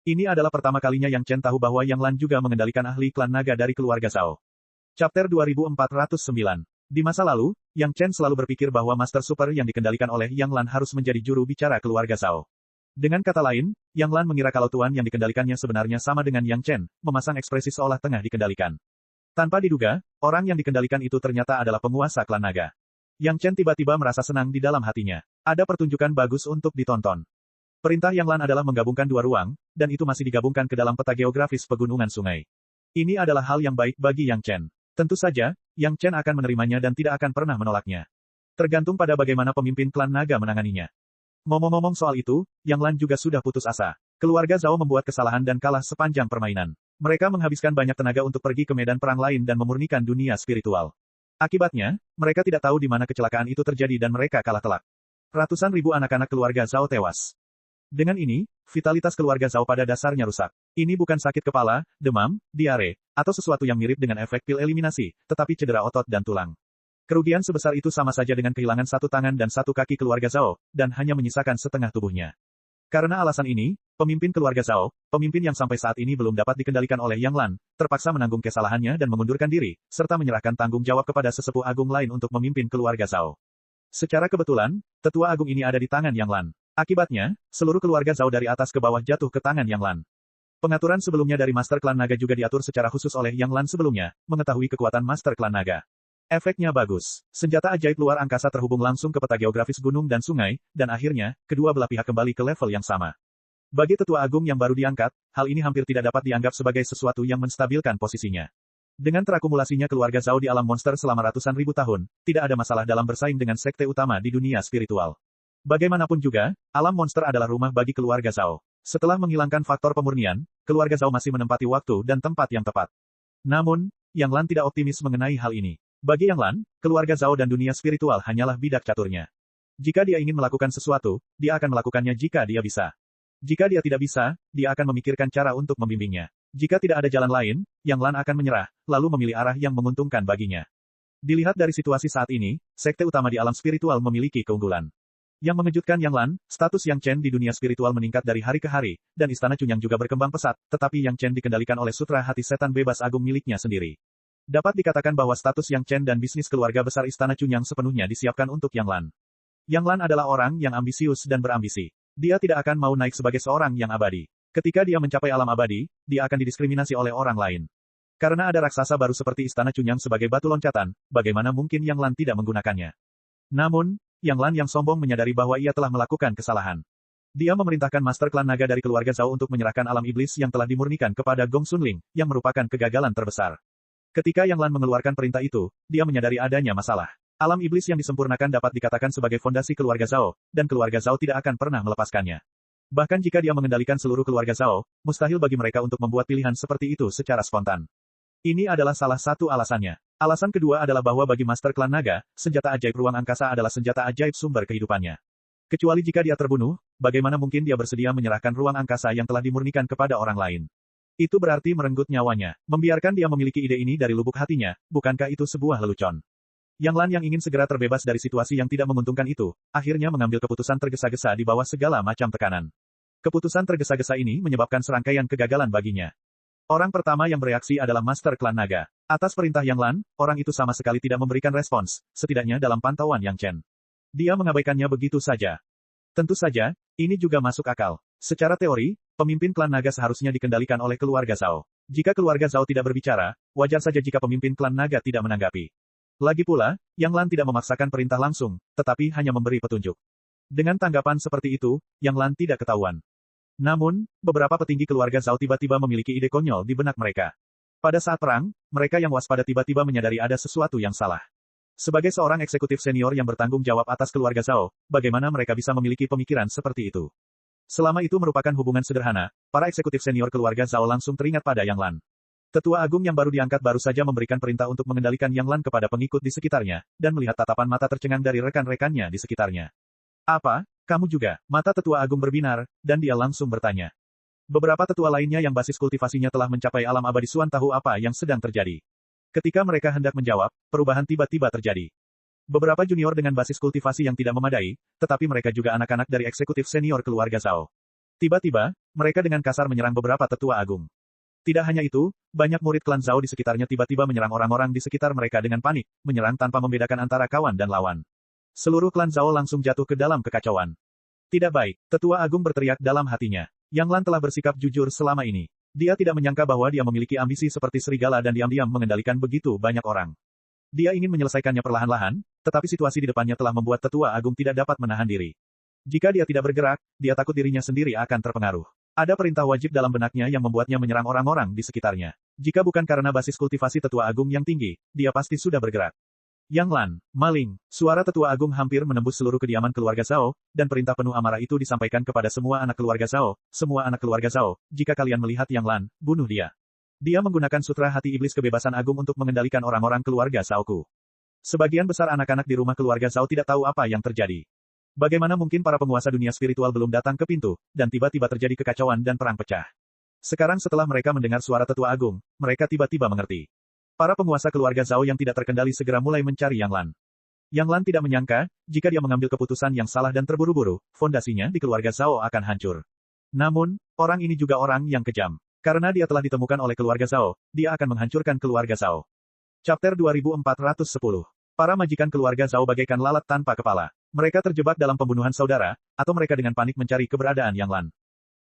Ini adalah pertama kalinya Yang Chen tahu bahwa Yang Lan juga mengendalikan ahli klan naga dari keluarga Zhao. Chapter 2409. Di masa lalu, Yang Chen selalu berpikir bahwa Master Super yang dikendalikan oleh Yang Lan harus menjadi juru bicara keluarga Zhao. Dengan kata lain, Yang Lan mengira kalau tuan yang dikendalikannya sebenarnya sama dengan Yang Chen, memasang ekspresi seolah tengah dikendalikan. Tanpa diduga, orang yang dikendalikan itu ternyata adalah penguasa klan naga. Yang Chen tiba-tiba merasa senang di dalam hatinya. Ada pertunjukan bagus untuk ditonton. Perintah Yang Lan adalah menggabungkan 2 ruang, dan itu masih digabungkan ke dalam peta geografis pegunungan sungai. Ini adalah hal yang baik bagi Yang Chen. Tentu saja, Yang Chen akan menerimanya dan tidak akan pernah menolaknya. Tergantung pada bagaimana pemimpin klan naga menanganinya. Ngomong-ngomong soal itu, Yang Lan juga sudah putus asa. Keluarga Zhao membuat kesalahan dan kalah sepanjang permainan. Mereka menghabiskan banyak tenaga untuk pergi ke medan perang lain dan memurnikan dunia spiritual. Akibatnya, mereka tidak tahu di mana kecelakaan itu terjadi dan mereka kalah telak. Ratusan ribu anak-anak keluarga Zhao tewas. Dengan ini, vitalitas keluarga Zhao pada dasarnya rusak. Ini bukan sakit kepala, demam, diare, atau sesuatu yang mirip dengan efek pil eliminasi, tetapi cedera otot dan tulang. Kerugian sebesar itu sama saja dengan kehilangan 1 tangan dan 1 kaki keluarga Zhao, dan hanya menyisakan setengah tubuhnya. Karena alasan ini, pemimpin keluarga Zhao, pemimpin yang sampai saat ini belum dapat dikendalikan oleh Yang Lan, terpaksa menanggung kesalahannya dan mengundurkan diri, serta menyerahkan tanggung jawab kepada sesepuh agung lain untuk memimpin keluarga Zhao. Secara kebetulan, tetua agung ini ada di tangan Yang Lan. Akibatnya, seluruh keluarga Zhao dari atas ke bawah jatuh ke tangan Yang Lan. Pengaturan sebelumnya dari Master Klan Naga juga diatur secara khusus oleh Yang Lan sebelumnya, mengetahui kekuatan Master Klan Naga. Efeknya bagus. Senjata ajaib luar angkasa terhubung langsung ke peta geografis gunung dan sungai, dan akhirnya, kedua belah pihak kembali ke level yang sama. Bagi tetua agung yang baru diangkat, hal ini hampir tidak dapat dianggap sebagai sesuatu yang menstabilkan posisinya. Dengan terakumulasinya keluarga Zhao di alam monster selama ratusan ribu tahun, tidak ada masalah dalam bersaing dengan sekte utama di dunia spiritual. Bagaimanapun juga, alam monster adalah rumah bagi keluarga Zhao. Setelah menghilangkan faktor pemurnian, keluarga Zhao masih menempati waktu dan tempat yang tepat. Namun, Yang Lan tidak optimis mengenai hal ini. Bagi Yang Lan, keluarga Zhao dan dunia spiritual hanyalah bidak caturnya. Jika dia ingin melakukan sesuatu, dia akan melakukannya jika dia bisa. Jika dia tidak bisa, dia akan memikirkan cara untuk membimbingnya. Jika tidak ada jalan lain, Yang Lan akan menyerah, lalu memilih arah yang menguntungkan baginya. Dilihat dari situasi saat ini, sekte utama di alam spiritual memiliki keunggulan. Yang mengejutkan Yang Lan, status Yang Chen di dunia spiritual meningkat dari hari ke hari, dan Istana Chunyang juga berkembang pesat, tetapi Yang Chen dikendalikan oleh Sutra Hati Setan Bebas Agung miliknya sendiri. Dapat dikatakan bahwa status Yang Chen dan bisnis keluarga besar Istana Chunyang sepenuhnya disiapkan untuk Yang Lan. Yang Lan adalah orang yang ambisius dan berambisi. Dia tidak akan mau naik sebagai seorang yang abadi. Ketika dia mencapai alam abadi, dia akan didiskriminasi oleh orang lain. Karena ada raksasa baru seperti Istana Chunyang sebagai batu loncatan, bagaimana mungkin Yang Lan tidak menggunakannya? Namun, Yang Lan yang sombong menyadari bahwa ia telah melakukan kesalahan. Dia memerintahkan Master Klan Naga dari keluarga Zhao untuk menyerahkan alam iblis yang telah dimurnikan kepada Gong Sunling, yang merupakan kegagalan terbesar. Ketika Yang Lan mengeluarkan perintah itu, dia menyadari adanya masalah. Alam iblis yang disempurnakan dapat dikatakan sebagai fondasi keluarga Zhao, dan keluarga Zhao tidak akan pernah melepaskannya. Bahkan jika dia mengendalikan seluruh keluarga Zhao, mustahil bagi mereka untuk membuat pilihan seperti itu secara spontan. Ini adalah salah satu alasannya. Alasan kedua adalah bahwa bagi Master Klan Naga, senjata ajaib ruang angkasa adalah senjata ajaib sumber kehidupannya. Kecuali jika dia terbunuh, bagaimana mungkin dia bersedia menyerahkan ruang angkasa yang telah dimurnikan kepada orang lain? Itu berarti merenggut nyawanya. Membiarkan dia memiliki ide ini dari lubuk hatinya, bukankah itu sebuah lelucon? Yang Lan yang ingin segera terbebas dari situasi yang tidak menguntungkan itu, akhirnya mengambil keputusan tergesa-gesa di bawah segala macam tekanan. Keputusan tergesa-gesa ini menyebabkan serangkaian kegagalan baginya. Orang pertama yang bereaksi adalah Master Klan Naga. Atas perintah Yang Lan, orang itu sama sekali tidak memberikan respons, setidaknya dalam pantauan Yang Chen. Dia mengabaikannya begitu saja. Tentu saja, ini juga masuk akal. Secara teori, pemimpin klan naga seharusnya dikendalikan oleh keluarga Zhao. Jika keluarga Zhao tidak berbicara, wajar saja jika pemimpin klan naga tidak menanggapi. Lagi pula, Yang Lan tidak memaksakan perintah langsung, tetapi hanya memberi petunjuk. Dengan tanggapan seperti itu, Yang Lan tidak ketahuan. Namun, beberapa petinggi keluarga Zhao tiba-tiba memiliki ide konyol di benak mereka. Pada saat perang, mereka yang waspada tiba-tiba menyadari ada sesuatu yang salah. Sebagai seorang eksekutif senior yang bertanggung jawab atas keluarga Zhao, bagaimana mereka bisa memiliki pemikiran seperti itu? Selama itu merupakan hubungan sederhana, para eksekutif senior keluarga Zhao langsung teringat pada Yang Lan. Tetua Agung yang baru diangkat baru saja memberikan perintah untuk mengendalikan Yang Lan kepada pengikut di sekitarnya, dan melihat tatapan mata tercengang dari rekan-rekannya di sekitarnya. Apa? Kamu juga? Mata Tetua Agung berbinar, dan dia langsung bertanya. Beberapa tetua lainnya yang basis kultivasinya telah mencapai alam abadi Suan tahu apa yang sedang terjadi. Ketika mereka hendak menjawab, perubahan tiba-tiba terjadi. Beberapa junior dengan basis kultivasi yang tidak memadai, tetapi mereka juga anak-anak dari eksekutif senior keluarga Zhao. Tiba-tiba, mereka dengan kasar menyerang beberapa tetua agung. Tidak hanya itu, banyak murid klan Zhao di sekitarnya tiba-tiba menyerang orang-orang di sekitar mereka dengan panik, menyerang tanpa membedakan antara kawan dan lawan. Seluruh klan Zhao langsung jatuh ke dalam kekacauan. Tidak baik, tetua agung berteriak dalam hatinya. Yang Lan telah bersikap jujur selama ini. Dia tidak menyangka bahwa dia memiliki ambisi seperti serigala dan diam-diam mengendalikan begitu banyak orang. Dia ingin menyelesaikannya perlahan-lahan, tetapi situasi di depannya telah membuat tetua agung tidak dapat menahan diri. Jika dia tidak bergerak, dia takut dirinya sendiri akan terpengaruh. Ada perintah wajib dalam benaknya yang membuatnya menyerang orang-orang di sekitarnya. Jika bukan karena basis kultivasi tetua agung yang tinggi, dia pasti sudah bergerak. Yang Lan, maling, suara tetua agung hampir menembus seluruh kediaman keluarga Zhao, dan perintah penuh amarah itu disampaikan kepada semua anak keluarga Zhao. Semua anak keluarga Zhao, jika kalian melihat Yang Lan, bunuh dia. Dia menggunakan sutra hati iblis kebebasan agung untuk mengendalikan orang-orang keluarga Zhao-ku. Sebagian besar anak-anak di rumah keluarga Zhao tidak tahu apa yang terjadi. Bagaimana mungkin para penguasa dunia spiritual belum datang ke pintu, dan tiba-tiba terjadi kekacauan dan perang pecah. Sekarang setelah mereka mendengar suara tetua agung, mereka tiba-tiba mengerti. Para penguasa keluarga Zhao yang tidak terkendali segera mulai mencari Yang Lan. Yang Lan tidak menyangka, jika dia mengambil keputusan yang salah dan terburu-buru, fondasinya di keluarga Zhao akan hancur. Namun, orang ini juga orang yang kejam. Karena dia telah ditemukan oleh keluarga Zhao, dia akan menghancurkan keluarga Zhao. Chapter 2410. Para majikan keluarga Zhao bagaikan lalat tanpa kepala. Mereka terjebak dalam pembunuhan saudara, atau mereka dengan panik mencari keberadaan Yang Lan.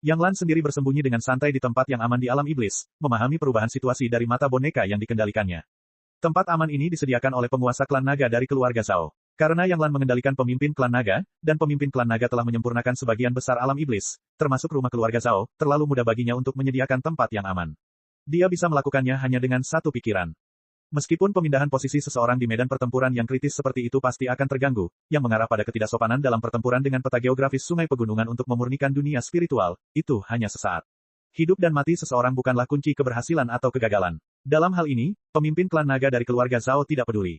Yang Lan sendiri bersembunyi dengan santai di tempat yang aman di alam iblis, memahami perubahan situasi dari mata boneka yang dikendalikannya. Tempat aman ini disediakan oleh penguasa klan naga dari keluarga Zhao. Karena Yang Lan mengendalikan pemimpin klan naga, dan pemimpin klan naga telah menyempurnakan sebagian besar alam iblis, termasuk rumah keluarga Zhao, terlalu mudah baginya untuk menyediakan tempat yang aman. Dia bisa melakukannya hanya dengan satu pikiran. Meskipun pemindahan posisi seseorang di medan pertempuran yang kritis seperti itu pasti akan terganggu, yang mengarah pada ketidaksopanan dalam pertempuran dengan peta geografis sungai pegunungan untuk memurnikan dunia spiritual, itu hanya sesaat. Hidup dan mati seseorang bukanlah kunci keberhasilan atau kegagalan. Dalam hal ini, pemimpin klan naga dari keluarga Zhao tidak peduli.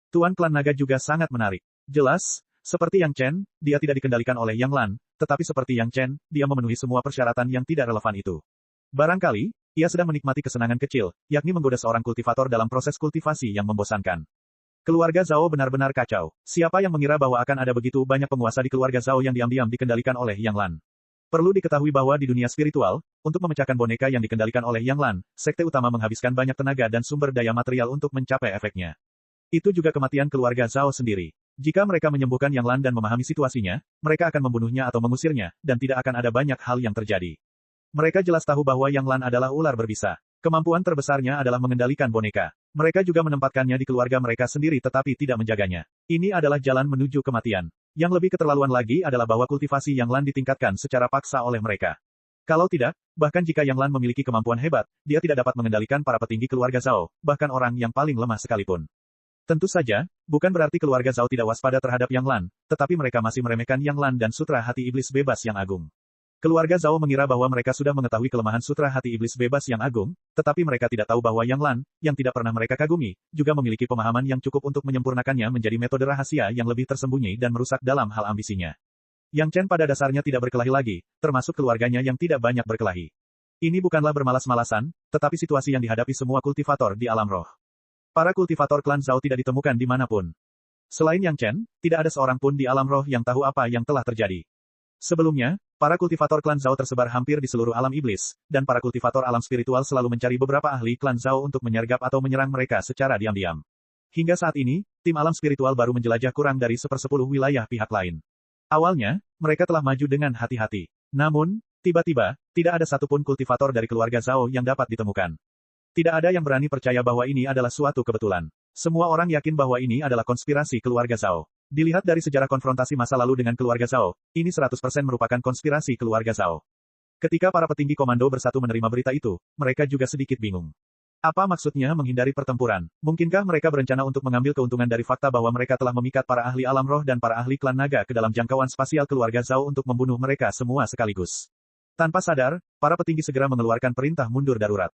Tuan klan naga juga sangat menarik. Jelas, seperti Yang Chen, dia tidak dikendalikan oleh Yang Lan, tetapi seperti Yang Chen, dia memenuhi semua persyaratan yang tidak relevan itu. Barangkali, ia sedang menikmati kesenangan kecil, yakni menggoda seorang kultivator dalam proses kultivasi yang membosankan. Keluarga Zhao benar-benar kacau. Siapa yang mengira bahwa akan ada begitu banyak penguasa di keluarga Zhao yang diam-diam dikendalikan oleh Yang Lan? Perlu diketahui bahwa di dunia spiritual, untuk memecahkan boneka yang dikendalikan oleh Yang Lan, sekte utama menghabiskan banyak tenaga dan sumber daya material untuk mencapai efeknya. Itu juga kematian keluarga Zhao sendiri. Jika mereka menyembuhkan Yang Lan dan memahami situasinya, mereka akan membunuhnya atau mengusirnya, dan tidak akan ada banyak hal yang terjadi. Mereka jelas tahu bahwa Yang Lan adalah ular berbisa. Kemampuan terbesarnya adalah mengendalikan boneka. Mereka juga menempatkannya di keluarga mereka sendiri tetapi tidak menjaganya. Ini adalah jalan menuju kematian. Yang lebih keterlaluan lagi adalah bahwa kultivasi Yang Lan ditingkatkan secara paksa oleh mereka. Kalau tidak, bahkan jika Yang Lan memiliki kemampuan hebat, dia tidak dapat mengendalikan para petinggi keluarga Zhao, bahkan orang yang paling lemah sekalipun. Tentu saja, bukan berarti keluarga Zhao tidak waspada terhadap Yang Lan, tetapi mereka masih meremehkan Yang Lan dan sutra hati iblis bebas yang agung. Keluarga Zhao mengira bahwa mereka sudah mengetahui kelemahan sutra hati iblis bebas yang agung, tetapi mereka tidak tahu bahwa Yang Lan, yang tidak pernah mereka kagumi, juga memiliki pemahaman yang cukup untuk menyempurnakannya menjadi metode rahasia yang lebih tersembunyi dan merusak dalam hal ambisinya. Yang Chen pada dasarnya tidak berkelahi lagi, termasuk keluarganya yang tidak banyak berkelahi. Ini bukanlah bermalas-malasan, tetapi situasi yang dihadapi semua kultivator di alam roh. Para kultivator klan Zhao tidak ditemukan dimanapun. Selain Yang Chen, tidak ada seorang pun di alam roh yang tahu apa yang telah terjadi. Sebelumnya, Para kultivator klan Zhao tersebar hampir di seluruh alam iblis, dan para kultivator alam spiritual selalu mencari beberapa ahli klan Zhao untuk menyergap atau menyerang mereka secara diam-diam. Hingga saat ini, tim alam spiritual baru menjelajah kurang dari 1/10 wilayah pihak lain. Awalnya, mereka telah maju dengan hati-hati. Namun, tiba-tiba, tidak ada satupun kultivator dari keluarga Zhao yang dapat ditemukan. Tidak ada yang berani percaya bahwa ini adalah suatu kebetulan. Semua orang yakin bahwa ini adalah konspirasi keluarga Zhao. Dilihat dari sejarah konfrontasi masa lalu dengan keluarga Zhao, ini 100% merupakan konspirasi keluarga Zhao. Ketika para petinggi komando bersatu menerima berita itu, mereka juga sedikit bingung. Apa maksudnya menghindari pertempuran? Mungkinkah mereka berencana untuk mengambil keuntungan dari fakta bahwa mereka telah memikat para ahli alam roh dan para ahli klan naga ke dalam jangkauan spasial keluarga Zhao untuk membunuh mereka semua sekaligus? Tanpa sadar, para petinggi segera mengeluarkan perintah mundur darurat.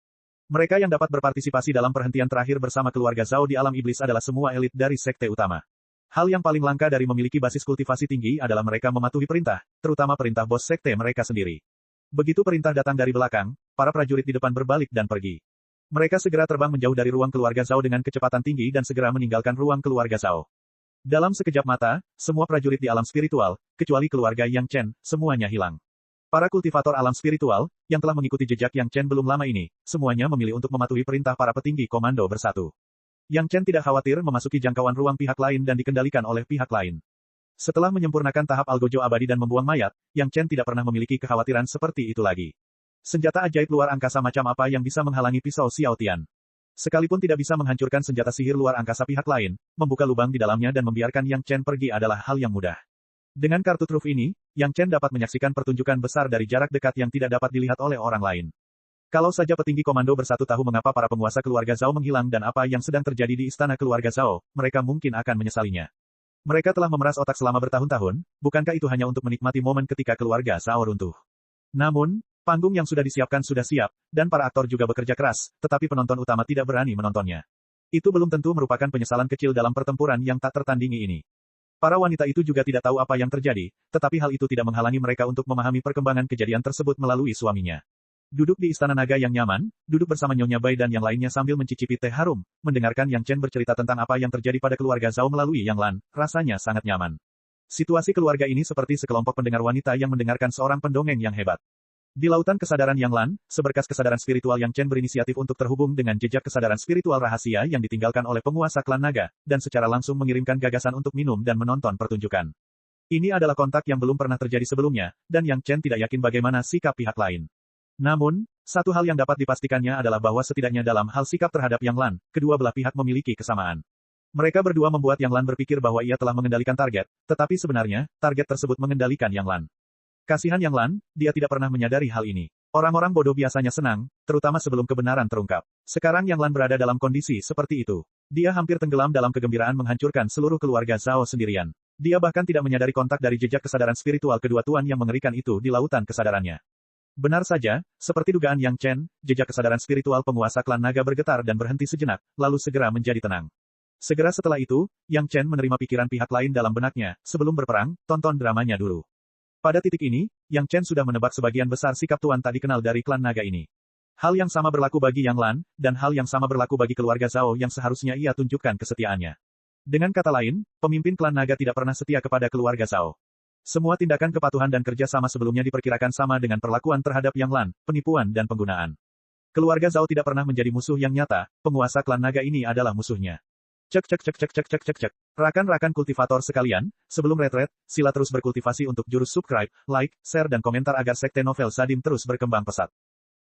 Mereka yang dapat berpartisipasi dalam perhentian terakhir bersama keluarga Zhao di alam iblis adalah semua elit dari sekte utama. Hal yang paling langka dari memiliki basis kultivasi tinggi adalah mereka mematuhi perintah, terutama perintah bos sekte mereka sendiri. Begitu perintah datang dari belakang, para prajurit di depan berbalik dan pergi. Mereka segera terbang menjauh dari ruang keluarga Zhao dengan kecepatan tinggi dan segera meninggalkan ruang keluarga Zhao. Dalam sekejap mata, semua prajurit di alam spiritual, kecuali keluarga Yang Chen, semuanya hilang. Para kultivator alam spiritual, yang telah mengikuti jejak Yang Chen belum lama ini, semuanya memilih untuk mematuhi perintah para petinggi komando bersatu. Yang Chen tidak khawatir memasuki jangkauan ruang pihak lain dan dikendalikan oleh pihak lain. Setelah menyempurnakan tahap algojo abadi dan membuang mayat, Yang Chen tidak pernah memiliki kekhawatiran seperti itu lagi. Senjata ajaib luar angkasa macam apa yang bisa menghalangi pisau Xiao Tian? Sekalipun tidak bisa menghancurkan senjata sihir luar angkasa pihak lain, membuka lubang di dalamnya dan membiarkan Yang Chen pergi adalah hal yang mudah. Dengan kartu truf ini, Yang Chen dapat menyaksikan pertunjukan besar dari jarak dekat yang tidak dapat dilihat oleh orang lain. Kalau saja petinggi komando bersatu tahu mengapa para penguasa keluarga Zhao menghilang dan apa yang sedang terjadi di istana keluarga Zhao, mereka mungkin akan menyesalinya. Mereka telah memeras otak selama bertahun-tahun, bukankah itu hanya untuk menikmati momen ketika keluarga Zhao runtuh? Namun, panggung yang sudah disiapkan sudah siap, dan para aktor juga bekerja keras, tetapi penonton utama tidak berani menontonnya. Itu belum tentu merupakan penyesalan kecil dalam pertempuran yang tak tertandingi ini. Para wanita itu juga tidak tahu apa yang terjadi, tetapi hal itu tidak menghalangi mereka untuk memahami perkembangan kejadian tersebut melalui suaminya. Duduk di istana naga yang nyaman, duduk bersama Nyonya Bai dan yang lainnya sambil mencicipi teh harum, mendengarkan Yang Chen bercerita tentang apa yang terjadi pada keluarga Zhao melalui Yang Lan, rasanya sangat nyaman. Situasi keluarga ini seperti sekelompok pendengar wanita yang mendengarkan seorang pendongeng yang hebat. Di lautan kesadaran Yang Lan, seberkas kesadaran spiritual Yang Chen berinisiatif untuk terhubung dengan jejak kesadaran spiritual rahasia yang ditinggalkan oleh penguasa klan naga, dan secara langsung mengirimkan gagasan untuk minum dan menonton pertunjukan. Ini adalah kontak yang belum pernah terjadi sebelumnya, dan Yang Chen tidak yakin bagaimana sikap pihak lain. Namun, satu hal yang dapat dipastikannya adalah bahwa setidaknya dalam hal sikap terhadap Yang Lan, kedua belah pihak memiliki kesamaan. Mereka berdua membuat Yang Lan berpikir bahwa ia telah mengendalikan target, tetapi sebenarnya, target tersebut mengendalikan Yang Lan. Kasihan Yang Lan, dia tidak pernah menyadari hal ini. Orang-orang bodoh biasanya senang, terutama sebelum kebenaran terungkap. Sekarang Yang Lan berada dalam kondisi seperti itu. Dia hampir tenggelam dalam kegembiraan menghancurkan seluruh keluarga Zhao sendirian. Dia bahkan tidak menyadari kontak dari jejak kesadaran spiritual kedua tuan yang mengerikan itu di lautan kesadarannya. Benar saja, seperti dugaan Yang Chen, jejak kesadaran spiritual penguasa klan naga bergetar dan berhenti sejenak, lalu segera menjadi tenang. Segera setelah itu, Yang Chen menerima pikiran pihak lain dalam benaknya, sebelum berperang, tonton dramanya dulu. Pada titik ini, Yang Chen sudah menebak sebagian besar sikap tuan tak dikenal dari klan naga ini. Hal yang sama berlaku bagi Yang Lan, dan hal yang sama berlaku bagi keluarga Zhao yang seharusnya ia tunjukkan kesetiaannya. Dengan kata lain, pemimpin klan naga tidak pernah setia kepada keluarga Zhao. Semua tindakan kepatuhan dan kerja sama sebelumnya diperkirakan sama dengan perlakuan terhadap Yang Lan, penipuan dan penggunaan. Keluarga Zhao tidak pernah menjadi musuh yang nyata, penguasa klan naga ini adalah musuhnya. Cek. Rakan-rakan kultivator sekalian, sebelum retret, sila terus berkultivasi untuk jurus subscribe, like, share dan komentar agar sekte novel Sadim terus berkembang pesat.